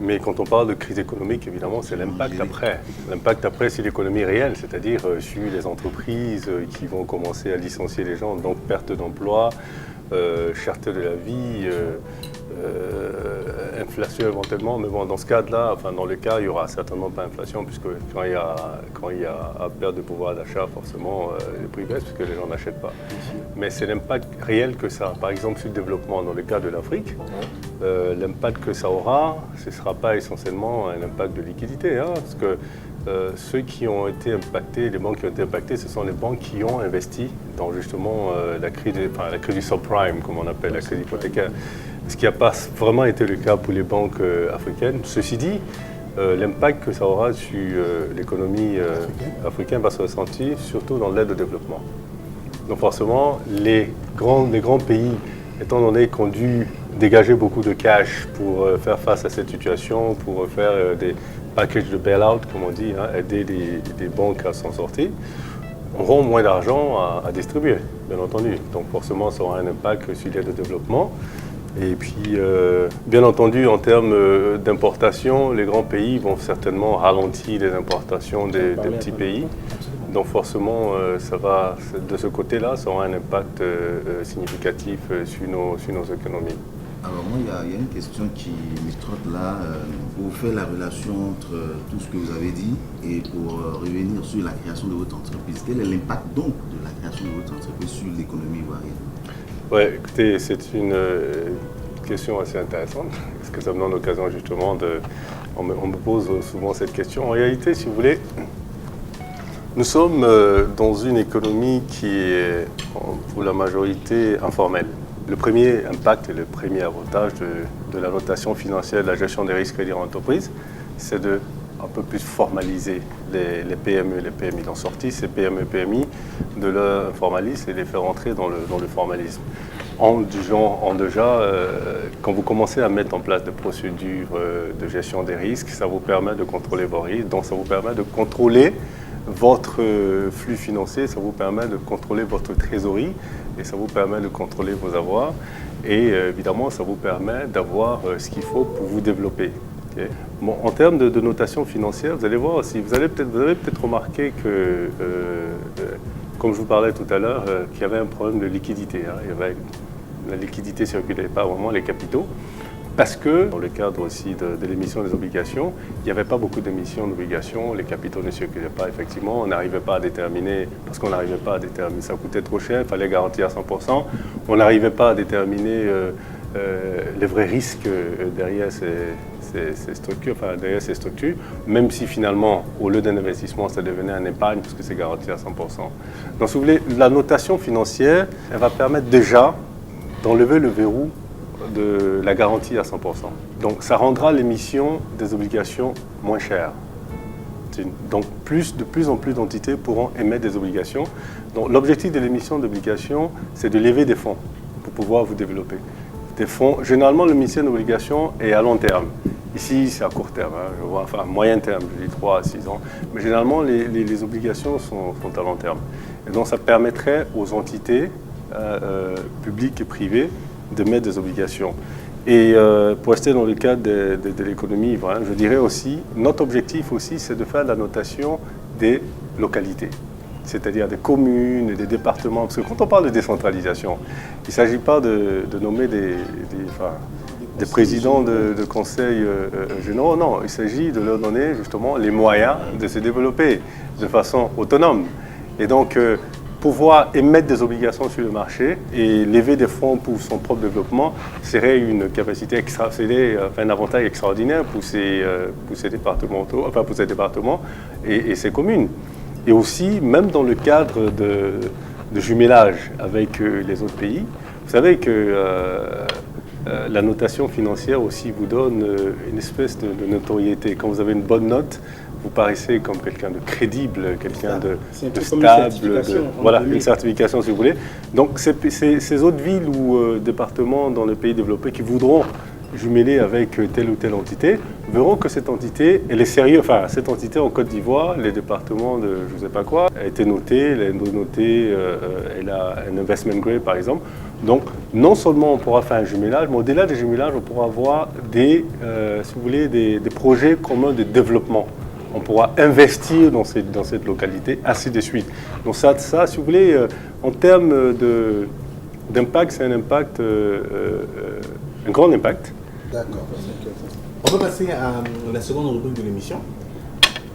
Mais quand on parle de crise économique, évidemment, c'est l'impact après. L'impact après, c'est l'économie réelle, c'est-à-dire sur les entreprises qui vont commencer à licencier les gens, donc perte d'emploi, cherté de la vie, inflation éventuellement. Mais bon, dans ce cas-là, enfin dans le cas, il n'y aura certainement pas inflation, puisque quand il y a perte de pouvoir d'achat, forcément, les prix baissent, puisque les gens n'achètent pas. Mais c'est l'impact réel que ça a. Par exemple, sur le développement dans le cas de l'Afrique, l'impact que ça aura, ce ne sera pas essentiellement un impact de liquidité, parce que ceux qui ont été impactés, les banques qui ont été impactées, ce sont les banques qui ont investi dans justement la crise du subprime, comme on appelle, la crise hypothécaire. Ce qui n'a pas vraiment été le cas pour les banques africaines. Ceci dit, l'impact que ça aura sur l'économie africaine va se ressentir surtout dans l'aide au développement. Donc forcément, les grands pays, étant donné qu'ils ont dû dégager beaucoup de cash pour faire face à cette situation, pour faire des packages de bail-out, comme on dit, aider les banques à s'en sortir, auront moins d'argent à distribuer, bien entendu. Donc forcément, ça aura un impact sur l'aide au développement. Et puis, bien entendu, en termes d'importation, les grands pays vont certainement ralentir les importations des petits pays. Donc forcément, de ce côté-là, ça aura un impact significatif sur nos économies. Alors moi, il y a une question qui me trotte là, pour faire la relation entre tout ce que vous avez dit et pour revenir sur la création de votre entreprise. Quel est l'impact donc de la création de votre entreprise sur l'économie ivoirienne? Oui, écoutez, c'est une question assez intéressante, parce que ça me donne l'occasion justement on me pose souvent cette question. En réalité, si vous voulez, nous sommes dans une économie qui est, pour la majorité, informelle. Le premier impact et le premier avantage de la notation financière de la gestion des risques crédits en entreprise, c'est de un peu plus formaliser les PME et les PMI, d'en sortir ces PME et PMI de l'informalisme et les faire entrer dans le formalisme. Déjà, quand vous commencez à mettre en place des procédures de gestion des risques, ça vous permet de contrôler vos risques, donc ça vous permet de contrôler votre flux financier, ça vous permet de contrôler votre trésorerie et ça vous permet de contrôler vos avoirs et évidemment ça vous permet d'avoir ce qu'il faut pour vous développer. Okay. Bon, en termes de notation financière, vous allez voir aussi, vous avez peut-être remarqué que comme je vous parlais tout à l'heure, qu'il y avait un problème de liquidité. La liquidité ne circulait pas vraiment, les capitaux. Parce que, dans le cadre aussi de l'émission des obligations, il n'y avait pas beaucoup d'émissions d'obligations, les capitaux ne circulaient pas, effectivement, on n'arrivait pas à déterminer, parce qu'on n'arrivait pas à déterminer, ça coûtait trop cher, il fallait garantir à 100%, on n'arrivait pas à déterminer les vrais risques derrière ces structures, même si finalement, au lieu d'un investissement, ça devenait un épargne, puisque c'est garanti à 100%. Donc, si vous voulez, la notation financière, elle va permettre déjà d'enlever le verrou de la garantie à 100%. Donc ça rendra l'émission des obligations moins chère. Donc de plus en plus d'entités pourront émettre des obligations. Donc l'objectif de l'émission d'obligations, c'est de lever des fonds pour pouvoir vous développer. Des fonds, généralement l'émission d'obligations est à long terme. Ici, c'est à court terme, je vois, enfin moyen terme, je dis 3 à 6 ans. Mais généralement, les obligations sont à long terme. Et donc ça permettrait aux entités publiques et privées de mettre des obligations. Et pour rester dans le cadre de l'économie, voilà, je dirais aussi, notre objectif aussi, c'est de faire la notation des localités, c'est-à-dire des communes, des départements, parce que quand on parle de décentralisation, il ne s'agit pas de nommer des présidents de conseils généraux, non, il s'agit de leur donner justement les moyens de se développer de façon autonome. Et donc, pouvoir émettre des obligations sur le marché et lever des fonds pour son propre développement serait une capacité un avantage extraordinaire pour ces départements et ces communes. Et aussi, même dans le cadre de jumelage avec les autres pays, vous savez que la notation financière aussi vous donne une espèce de notoriété. Quand vous avez une bonne note, vous paraissez comme quelqu'un de crédible, quelqu'un de stable, voilà, une certification si vous voulez. Donc ces autres villes ou départements dans les pays développés qui voudront jumeler avec telle ou telle entité, verront que cette entité, elle est sérieuse. Enfin, cette entité en Côte d'Ivoire, les départements de je ne sais pas quoi, a été notée, elle est notée, elle a un investment grade par exemple. Donc, non seulement on pourra faire un jumelage, mais au-delà des jumelages, on pourra avoir si vous voulez, des projets communs de développement. On pourra investir dans cette localité, ainsi de suite. Donc ça si vous voulez, en termes d'impact, c'est un impact, un grand impact. D'accord. On va passer à la seconde rubrique de l'émission.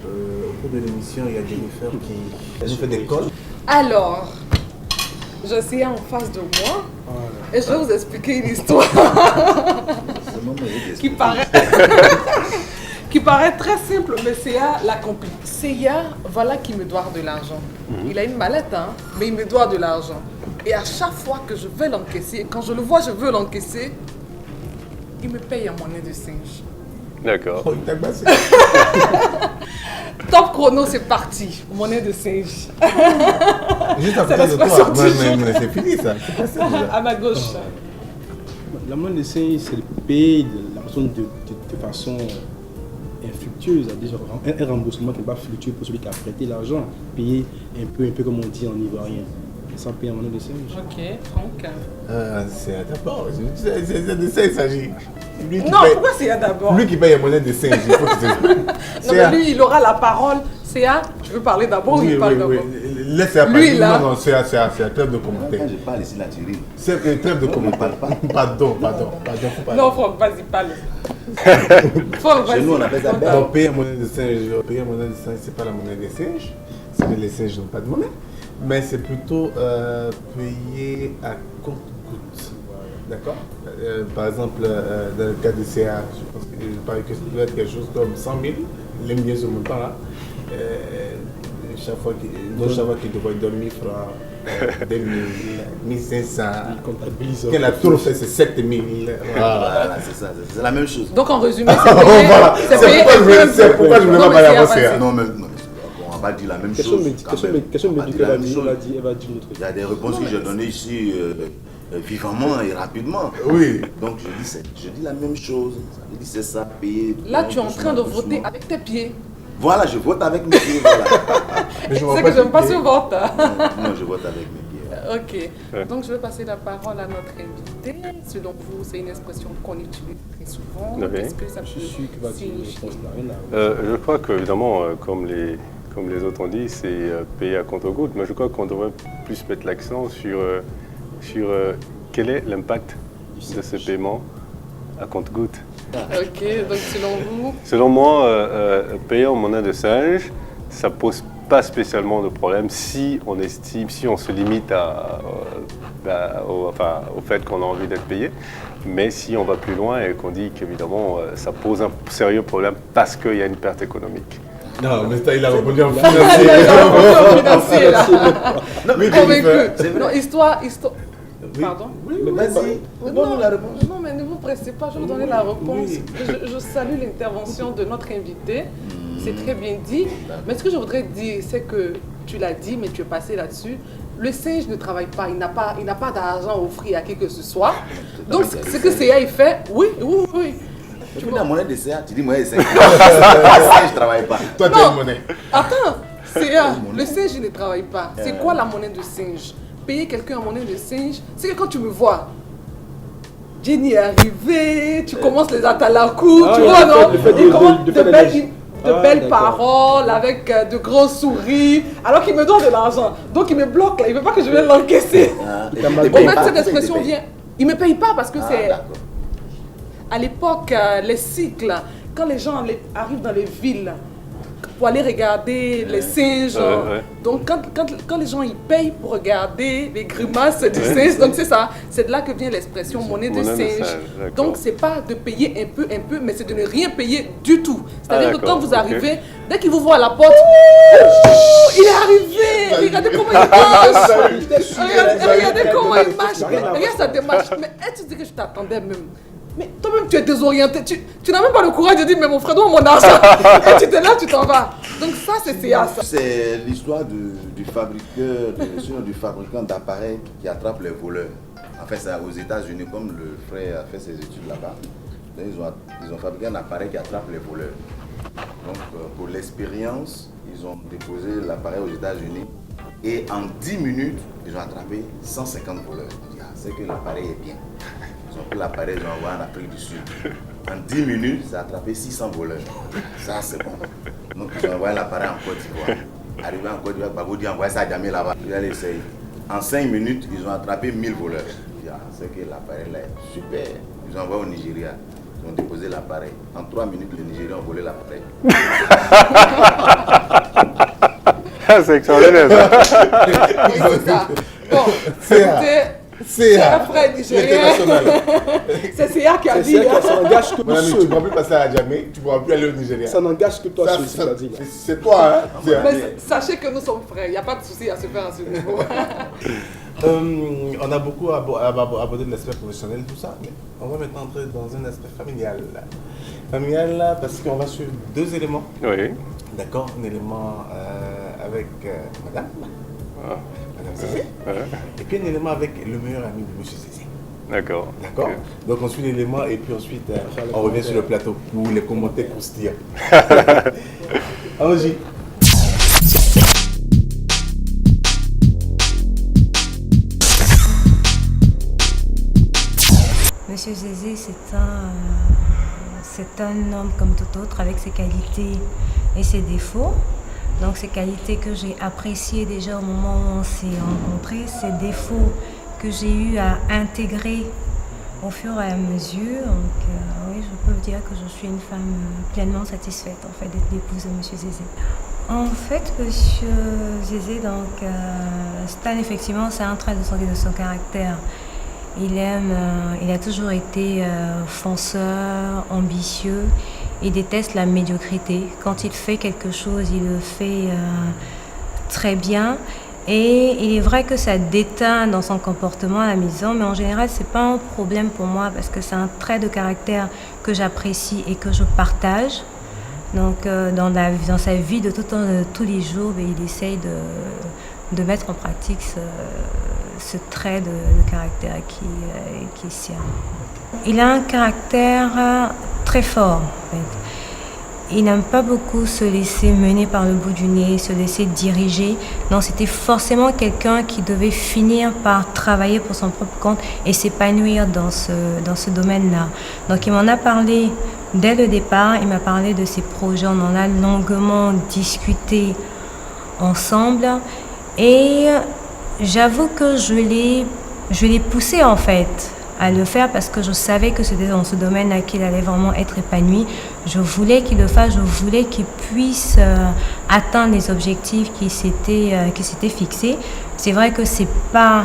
Au cours de l'émission, il y a Jennifer qui nous fait des calls. Alors, je suis en face de moi et je vais vous expliquer une histoire qui paraît très simple, mais Céa l'a compliqué. Céa, voilà qui me doit de l'argent. Il a une mallette, mais il me doit de l'argent. Et à chaque fois que je vais l'encaisser, quand je le vois, je veux l'encaisser, il me paye en monnaie de singe. D'accord. Oh, il t'a bassé. Top chrono, c'est parti. Monnaie de singe. Juste à côté de toi. Mais c'est fini ça. À ma gauche. La monnaie de singe, c'est le payer la personne de façon infructueuse. Déjà, un remboursement qui n'est pas fluctueux pour celui qui a prêté l'argent. Payer un peu comme on dit en ivoirien. Sans payer en monnaie de singe. Ok, Franck. C'est d'abord. C'est de ça il s'agit. Non, pourquoi c'est d'abord? Lui qui paye en monnaie de singe, il faut que non, mais lui, il aura la parole. Céa, tu veux parler d'abord ou il parle d'abord? Laisse la lui, là. Non, c'est un trêve de commentaire. Je parle ici, là, Thierry. C'est un trêve de commentaire. Pardon. Non, Franck, vas-y, parle. Franck, vas-y. Chez nous, on appelle ça belle. On paye en monnaie de singe. C'est pas la monnaie des singes. C'est que les singes n'ont pas de monnaie. Mais c'est plutôt payer à compte-gouttes. D'accord. Par exemple, dans le cas de CA, je pense que ça doit être quelque chose comme 100 000. Les miens ce montant-là. Chaque fois qu'il doit donner 1 000 francs, 2 000, 1 500. Quand la tour fait, c'est 7 000. Voilà, c'est ça, c'est la même chose. Donc en résumé, c'est payé. C'est pourquoi je ne voulais pas parler à CA. Non, mais on va pas dire la même chose. Question médicale, elle va dire notre. Il y a des réponses que j'ai données ici vivement et rapidement. Oui. Donc je dis la même chose. Je dis c'est ça, payer. Là, tu es en train de voter avec tes pieds. Voilà, je vote avec mes pieds. Voilà. C'est que je n'aime pas ce vote. Non, je vote avec mes pieds. Ok. Donc je vais passer la parole à notre invité. Selon vous, c'est une expression qu'on utilise très souvent. Okay. Qu'est-ce que ça peut signifier? Je crois qu'évidemment, comme comme les autres ont dit, c'est payer à compte-gouttes. Moi, je crois qu'on devrait plus mettre l'accent sur quel est l'impact de ce paiement à compte-gouttes. Ok, donc selon vous? Selon moi, payer en monnaie de singe, ça ne pose pas spécialement de problème si on estime, si on se limite au fait qu'on a envie d'être payé. Mais si on va plus loin et qu'on dit qu'évidemment ça pose un sérieux problème parce qu'il y a une perte économique. Non, mais il a répondu en financier. financier. Non, mais convaincu. Non, histoire. Oui. Pardon? Oui, vas-y, donne-nous la réponse. Non, mais ne vous pressez pas, je vais vous donner la réponse. Je salue l'intervention de notre invité. C'est très bien dit. Mais ce que je voudrais dire, c'est que tu l'as dit, mais tu es passé là-dessus. Le singe ne travaille pas, il n'a pas d'argent à offrir à qui que ce soit. Donc, ce que CA il fait, oui. Tu veux la monnaie de CA, tu dis monnaie de singe. Je ne travaille pas. Toi, tu as une monnaie. Attends, CA, le singe il ne travaille pas. C'est quoi la monnaie de singe? Payer quelqu'un en monnaie de singe, c'est que quand tu me vois, Jenny est arrivée, tu commences les atalakou, tu vois, non? Il commence de belles paroles, avec de gros sourires, alors qu'il me donne de l'argent. Donc il me bloque là, il ne veut pas que je vienne l'encaisser. En fait, cette expression vient. Il ne me paye pas parce que c'est. À l'époque, les cycles, quand les gens arrivent dans les villes pour aller regarder les singes, donc quand les gens ils payent pour regarder les grimaces du singe, donc c'est ça, c'est de là que vient l'expression monnaie de singe. Donc c'est pas de payer un peu, mais c'est de ne rien payer du tout. C'est-à-dire que quand vous arrivez, dès qu'il vous voit à la porte, il est arrivé, regardez comment il marche, regardez comment il marche, regarde sa démarche, mais tu dis que je t'attendais même. Mais toi-même, tu es désorienté. Tu n'as même pas le courage de dire, mais mon frère, donne mon argent. Et tu te lèves, tu t'en vas. Donc ça, c'est CA. C'est l'histoire du fabricant d'appareils qui attrape les voleurs. En fait, c'est aux États-Unis, comme le frère a fait ses études là-bas. Ils ont fabriqué un appareil qui attrape les voleurs. Donc, pour l'expérience, ils ont déposé l'appareil aux États-Unis. Et en 10 minutes, ils ont attrapé 150 voleurs. C'est que l'appareil est bien. Ils ont pris l'appareil, ils ont envoyé en Afrique du Sud. En 10 minutes, ça a attrapé 600 voleurs. Ça, c'est bon. Donc, ils ont envoyé l'appareil en Côte d'Ivoire. Arrivé en Côte d'Ivoire, Babou dit envoyer ça à Djamé là-bas. Il a essayé. En 5 minutes, ils ont attrapé 1000 voleurs. C'est que l'appareil là est super. Ils ont envoyé au Nigeria. Ils ont déposé l'appareil. En 3 minutes, les Nigériens ont volé l'appareil. C'est extraordinaire ça. C'est ça. Bon, c'était. C'est un frère nigérien. C'est CA qui a dit. Ça n'engage que toi seul. Tu ne pourras plus passer à Djamé, tu ne pourras plus aller au Nigeria. Ça n'engage que toi seul. C'est toi, hein. Mais sachez que nous sommes frères, il n'y a pas de souci à se faire à ce niveau. On a beaucoup abordé de l'aspect professionnel, tout ça, mais on va maintenant entrer dans un aspect familial. Familial, parce qu'on va suivre 2 éléments. Oui. D'accord, un élément avec madame. Madame Zézé. Et puis un élément avec le meilleur ami de monsieur Zézé. D'accord. D'accord. Okay. Donc on suit l'élément et puis ensuite on revient sur le plateau pour les commentaires croustillants. Allons-y. Monsieur Zézé, c'est un homme comme tout autre avec ses qualités et ses défauts. Donc ces qualités que j'ai appréciées déjà au moment où on s'est rencontrés, ces défauts que j'ai eu à intégrer au fur et à mesure. Donc oui, je peux dire que je suis une femme pleinement satisfaite en fait d'être l'épouse de monsieur Zézé. En fait, monsieur Zézé, donc Stan, effectivement, c'est un trait de son caractère. Il a toujours été fonceur, ambitieux. Il déteste la médiocrité. Quand il fait quelque chose, il le fait très bien. Et il est vrai que ça déteint dans son comportement à la maison, mais en général, ce n'est pas un problème pour moi parce que c'est un trait de caractère que j'apprécie et que je partage. Donc, dans sa vie de tous les jours, il essaye de mettre en pratique ce trait de caractère qui est sien. Il a un caractère très fort, en fait. Il n'aime pas beaucoup se laisser mener par le bout du nez, se laisser diriger. Non, c'était forcément quelqu'un qui devait finir par travailler pour son propre compte et s'épanouir dans ce domaine-là. Donc il m'en a parlé dès le départ, il m'a parlé de ses projets, on en a longuement discuté ensemble. Et j'avoue que je l'ai poussé en fait à le faire parce que je savais que c'était dans ce domaine-là qu'il allait vraiment être épanoui. Je voulais qu'il le fasse, je voulais qu'il puisse atteindre les objectifs qui s'étaient fixés. C'est vrai que c'est pas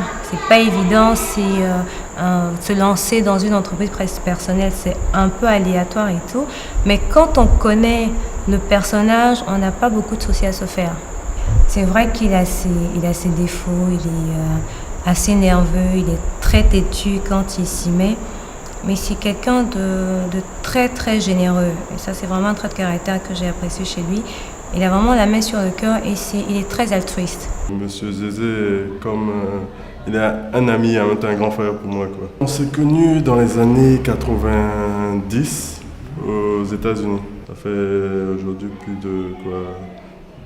évident, se lancer dans une entreprise personnelle, c'est un peu aléatoire et tout. Mais quand on connaît le personnage, on n'a pas beaucoup de soucis à se faire. C'est vrai qu'il a ses défauts, il est assez nerveux, il est très têtu quand il s'y met. Mais c'est quelqu'un de très très généreux. Et ça, c'est vraiment un trait de caractère que j'ai apprécié chez lui. Il a vraiment la main sur le cœur et il est très altruiste. Monsieur Zézé, il est un ami et en même temps un grand frère pour moi, quoi. On s'est connus dans les années 90 aux États-Unis. Ça fait aujourd'hui plus de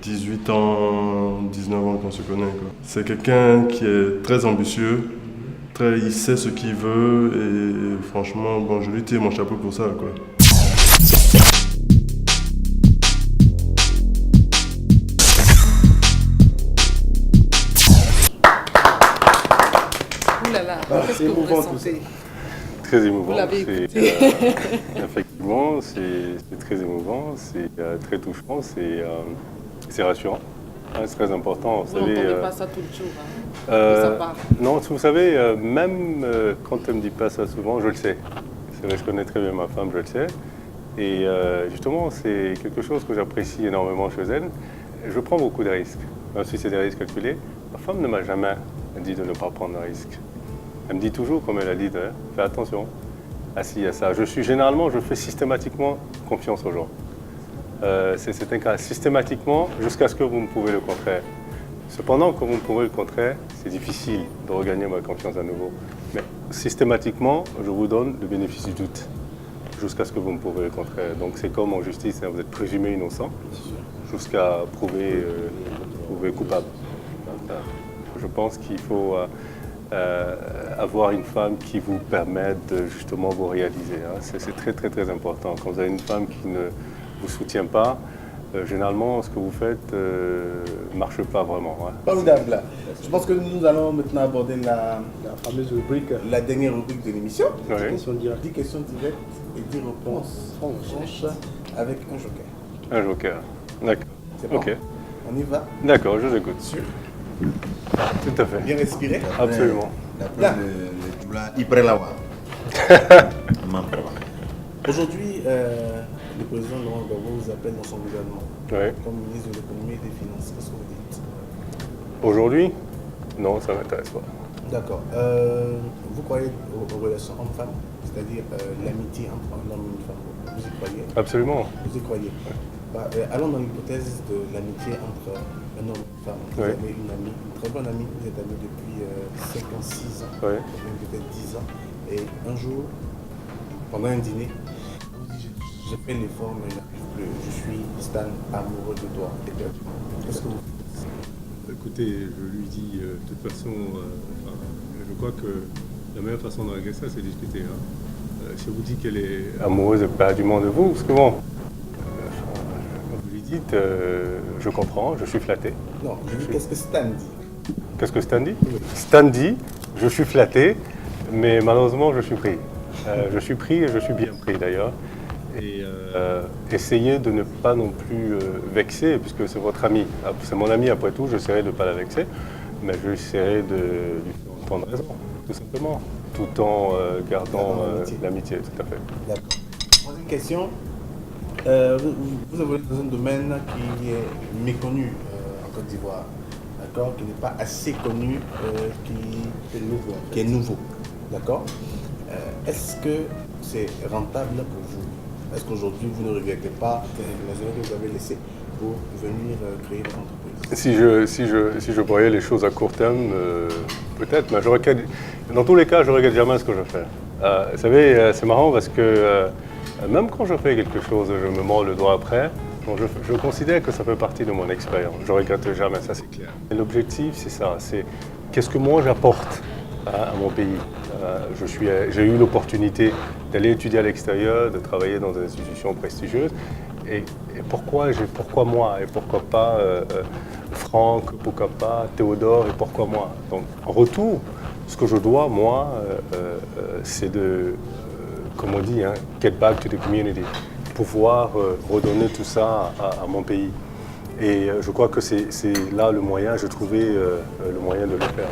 18 ans, 19 ans qu'on se connaît, quoi. C'est quelqu'un qui est très ambitieux, il sait ce qu'il veut et franchement, bon, je lui tire mon chapeau pour ça, quoi. C'est émouvant tout ça. Très émouvant. Vous l'avez écouté. Effectivement, c'est très émouvant, c'est très touchant, c'est rassurant. C'est très important. Vous n'entendez pas ça tout le jour, de sa part. Non, vous savez, même quand elle ne me dit pas ça souvent, je le sais. C'est vrai, je connais très bien ma femme, je le sais. Et justement, c'est quelque chose que j'apprécie énormément chez elle. Je prends beaucoup de risques, même si c'est des risques calculés. Ma femme ne m'a jamais dit de ne pas prendre de risques. Elle me dit toujours, comme elle a dit, fais attention à ci, à ça. Je fais systématiquement confiance aux gens. C'est un cas systématiquement jusqu'à ce que vous me prouvez le contraire. Cependant, quand vous me prouvez le contraire, c'est difficile de regagner ma confiance à nouveau. Mais systématiquement, je vous donne le bénéfice du doute jusqu'à ce que vous me prouvez le contraire. Donc c'est comme en justice, vous êtes présumé innocent jusqu'à prouver coupable. Je pense qu'il faut avoir une femme qui vous permette de justement vous réaliser. C'est très très très important. Quand vous avez une femme qui ne vous soutient pas, généralement, ce que vous faites ne marche pas vraiment. Formidable. Je pense que nous allons maintenant aborder la fameuse rubrique, la dernière rubrique de l'émission. Oui. 10 questions directes et 10 réponses franches avec un joker. Un joker. D'accord. C'est bon. Ok. On y va. D'accord, je vous écoute. Sûr. Tout à fait. Bien respirer. Absolument. Aujourd'hui, le président Laurent Gbagbo vous appelle dans son gouvernement comme ministre de l'économie et des finances. Qu'est-ce que vous dites? Aujourd'hui, non, ça ne m'intéresse pas. D'accord. Vous croyez aux relations hommes-femmes, c'est-à-dire l'amitié entre un homme et une femme? Vous y croyez? Absolument. Vous y croyez? Allons dans l'hypothèse de l'amitié entre un homme et une femme. Vous avez une amie, une très bonne amie, vous êtes amis depuis 56 ans, même peut-être 10 ans, et un jour, pendant un dîner, vous dites j'ai fait l'effort mais je n'arrive plus, je suis Stan amoureux de toi, éperdument. Qu'est-ce que vous faites? Écoutez, je lui dis, de toute façon, je crois que la meilleure façon de régler ça, c'est discuter. Si elle vous dit qu'elle est amoureuse éperdument de vous, parce que bon, vous lui dites, je comprends, je suis flatté. Non, je dis qu'est-ce que Stan dit? Qu'est-ce que Stan dit? Stan dit, je suis flatté, mais malheureusement, je suis pris. Je suis pris et je suis bien pris d'ailleurs. Et essayez de ne pas non plus vexer, puisque c'est votre ami. C'est mon ami après tout, j'essaierai de ne pas la vexer, mais j'essaierai de lui faire entendre raison, tout simplement, tout en gardant l'amitié, tout à fait. D'accord. Troisième question. Vous avez dans un domaine qui est méconnu en Côte d'Ivoire, d'accord, qui n'est pas assez connu, qui est nouveau, d'accord. Est-ce que c'est rentable pour vous? Est-ce qu'aujourd'hui vous ne regrettez pas les années que vous avez laissées pour venir créer votre entreprise? Si je voyais les choses à court terme, peut-être, mais dans tous les cas, je ne regrette jamais ce que je fais. Vous savez, c'est marrant parce que même quand je fais quelque chose, je me mords le doigt après. Donc je considère que ça fait partie de mon expérience. Je ne regrette jamais, ça c'est clair. L'objectif, c'est ça, c'est qu'est-ce que moi j'apporte à mon pays. J'ai eu l'opportunité d'aller étudier à l'extérieur, de travailler dans des institutions prestigieuses. Et pourquoi moi et pourquoi pas Franck, pourquoi pas, Théodore et pourquoi moi. Donc en retour, ce que je dois, moi, c'est de, comme on dit, get back to the community, pouvoir redonner tout ça à mon pays. Et je crois que c'est là le moyen, j'ai trouvé le moyen de le faire.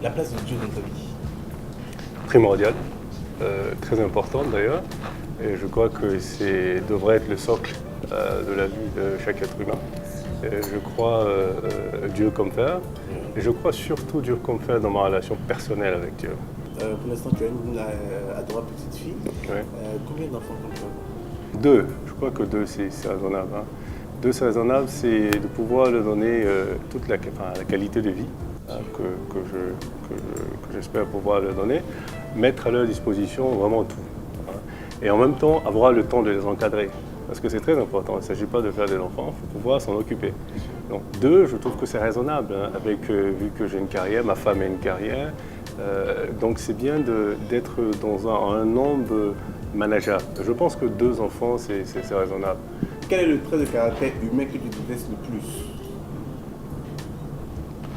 La place de Dieu dans ta vie? Primordial, très importante d'ailleurs. Et je crois que devrait être le socle de la vie de chaque être humain. Et je crois Dieu comme Père. Et je crois surtout Dieu comme Père dans ma relation personnelle avec Dieu. Pour l'instant, tu as une adorable petite fille. Ouais. Combien d'enfants comptes-tu? 2. Je crois que 2, c'est raisonnable. 2, c'est raisonnable, c'est de pouvoir leur donner toute la qualité de vie que j'espère pouvoir leur donner, mettre à leur disposition vraiment tout. Et en même temps, avoir le temps de les encadrer. Parce que c'est très important, il ne s'agit pas de faire des enfants, il faut pouvoir s'en occuper. Donc 2, je trouve que c'est raisonnable, vu que j'ai une carrière, ma femme a une carrière. Donc c'est bien d'être dans un nombre manageable. Je pense que 2 enfants, c'est raisonnable. Quel est le trait de caractère humain que tu détestes le plus?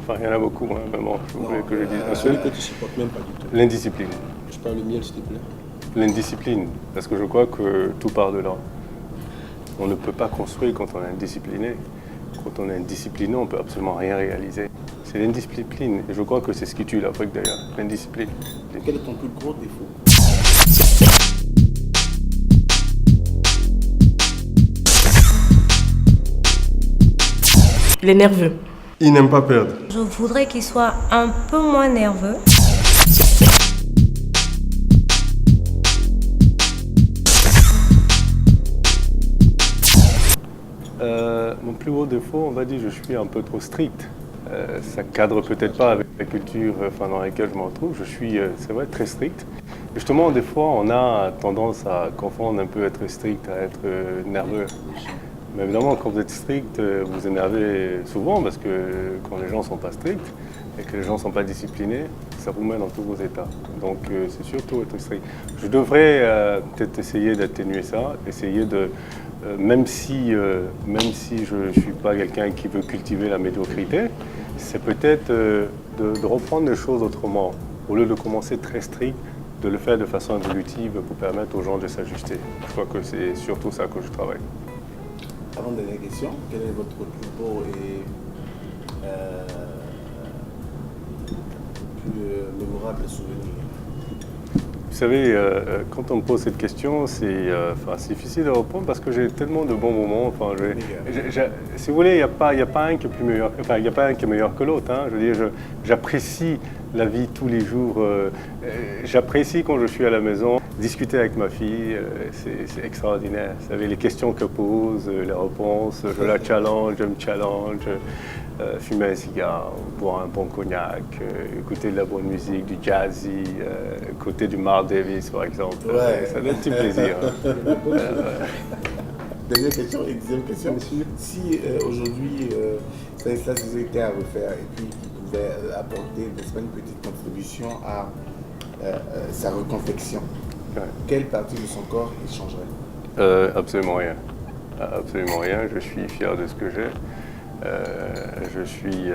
Enfin, il y en a beaucoup, vraiment. Je voulais que je dise un Celui seul. que tu supportes même pas du tout. L'indiscipline. Je parle le mien, s'il te plaît. L'indiscipline, parce que je crois que tout part de là. On ne peut pas construire quand on est indiscipliné. Quand on est indiscipliné, on ne peut absolument rien réaliser. C'est l'indiscipline, et je crois que c'est ce qui tue l'Afrique d'ailleurs, l'indiscipline. Quel est ton plus gros défaut? Il est nerveux. Il n'aime pas perdre. Je voudrais qu'il soit un peu moins nerveux. Mon plus gros défaut, on va dire, je suis un peu trop strict. Ça cadre peut-être pas avec la culture dans laquelle je me retrouve. Je suis, c'est vrai, très strict. Justement, des fois, on a tendance à confondre un peu être strict à être nerveux. Mais évidemment, quand vous êtes strict, vous énervez souvent parce que quand les gens ne sont pas stricts et que les gens ne sont pas disciplinés, ça vous met dans tous vos états. Donc, c'est surtout être strict. Je devrais peut-être essayer d'atténuer ça, essayer de... même si je ne suis pas quelqu'un qui veut cultiver la médiocrité, c'est peut-être de reprendre les choses autrement. Au lieu de commencer très strict, de le faire de façon évolutive pour permettre aux gens de s'ajuster. Je crois que c'est surtout ça que je travaille. Avant dernière question, quel est votre plus beau et plus mémorable souvenir? Vous savez, quand on me pose cette question, c'est difficile de répondre parce que j'ai tellement de bons moments. Si vous voulez, il n'y a pas un qui est plus meilleur. Enfin, il n'y a pas un qui est meilleur que l'autre. Je veux dire, j'apprécie la vie tous les jours. J'apprécie quand je suis à la maison, discuter avec ma fille, c'est extraordinaire. Vous savez, les questions qu'elle pose, les réponses, je la challenge, je me challenge. Fumer un cigare, boire un bon cognac, écouter de la bonne musique, du jazzy, écouter du Miles Davis par exemple. Ouais. Ça donne un petit plaisir. Dernière question et deuxième question. Si aujourd'hui, ça était à refaire et puis qu'il pouvait apporter une petite contribution à sa reconfection, quelle partie de son corps il changerait? Absolument rien. Absolument rien. Je suis fier de ce que j'ai. Je suis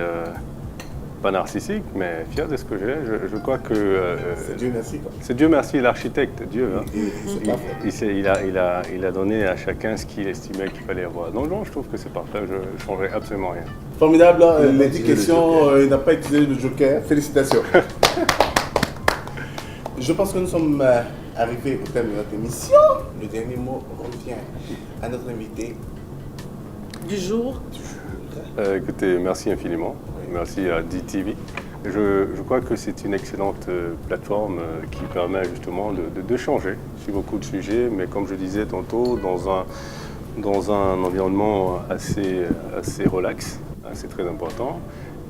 pas narcissique, mais fier de ce que j'ai. Je crois que... c'est Dieu merci, quoi. C'est Dieu merci, l'architecte, Dieu. Il a donné à chacun ce qu'il estimait qu'il fallait avoir. Donc non, je trouve que c'est parfait, je ne changerai absolument rien. Formidable, l'éducation, il n'a pas utilisé le joker. Félicitations. Je pense que nous sommes arrivés au terme de notre émission. Le dernier mot revient à notre invité Du jour. Écoutez, merci infiniment. Merci à DTV. Je crois que c'est une excellente plateforme qui permet justement de changer sur beaucoup de sujets, mais comme je disais tantôt, dans un environnement assez relax, c'est très important.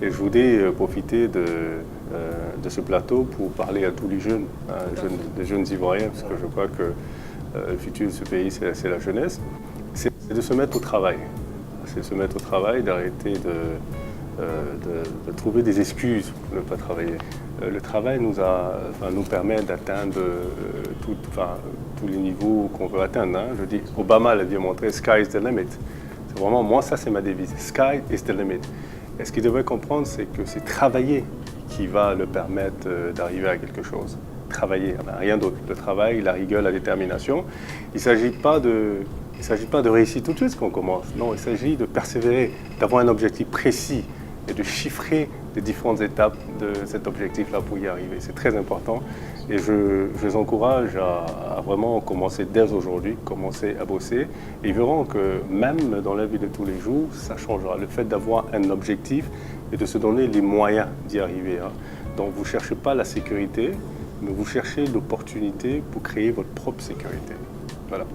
Et je voulais profiter de ce plateau pour parler à tous les jeunes, des jeunes Ivoiriens, parce que je crois que le futur de ce pays, c'est la jeunesse. C'est de se mettre au travail. C'est de se mettre au travail, d'arrêter de trouver des excuses pour ne pas travailler. Le travail nous permet d'atteindre tous les niveaux qu'on veut atteindre. Je dis, Obama l'a bien montré, sky is the limit. Vraiment, moi, ça, c'est ma devise. Sky is the limit. Et ce qu'il devrait comprendre, c'est que c'est travailler qui va le permettre d'arriver à quelque chose. Travailler, rien d'autre. Le travail, la rigueur, la détermination. Il ne s'agit pas de réussir tout de suite ce qu'on commence. Non, il s'agit de persévérer, d'avoir un objectif précis et de chiffrer les différentes étapes de cet objectif-là pour y arriver. C'est très important et je les encourage à vraiment commencer dès aujourd'hui, commencer à bosser. Et ils verront que même dans la vie de tous les jours, ça changera. Le fait d'avoir un objectif et de se donner les moyens d'y arriver. Donc vous ne cherchez pas la sécurité, mais vous cherchez l'opportunité pour créer votre propre sécurité. Voilà.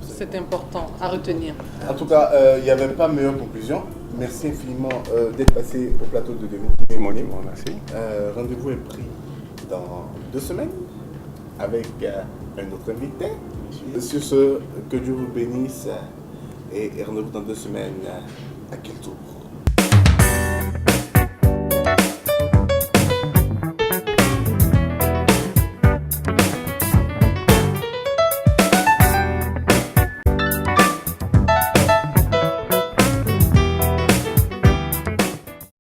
C'est important à retenir. En tout cas, il n'y avait pas meilleure conclusion. Merci infiniment d'être passé au plateau de Devin. Merci. Rendez-vous est pris dans 2 semaines avec un autre invité. Sur ce, que Dieu vous bénisse et rendez-vous dans 2 semaines à quel tour?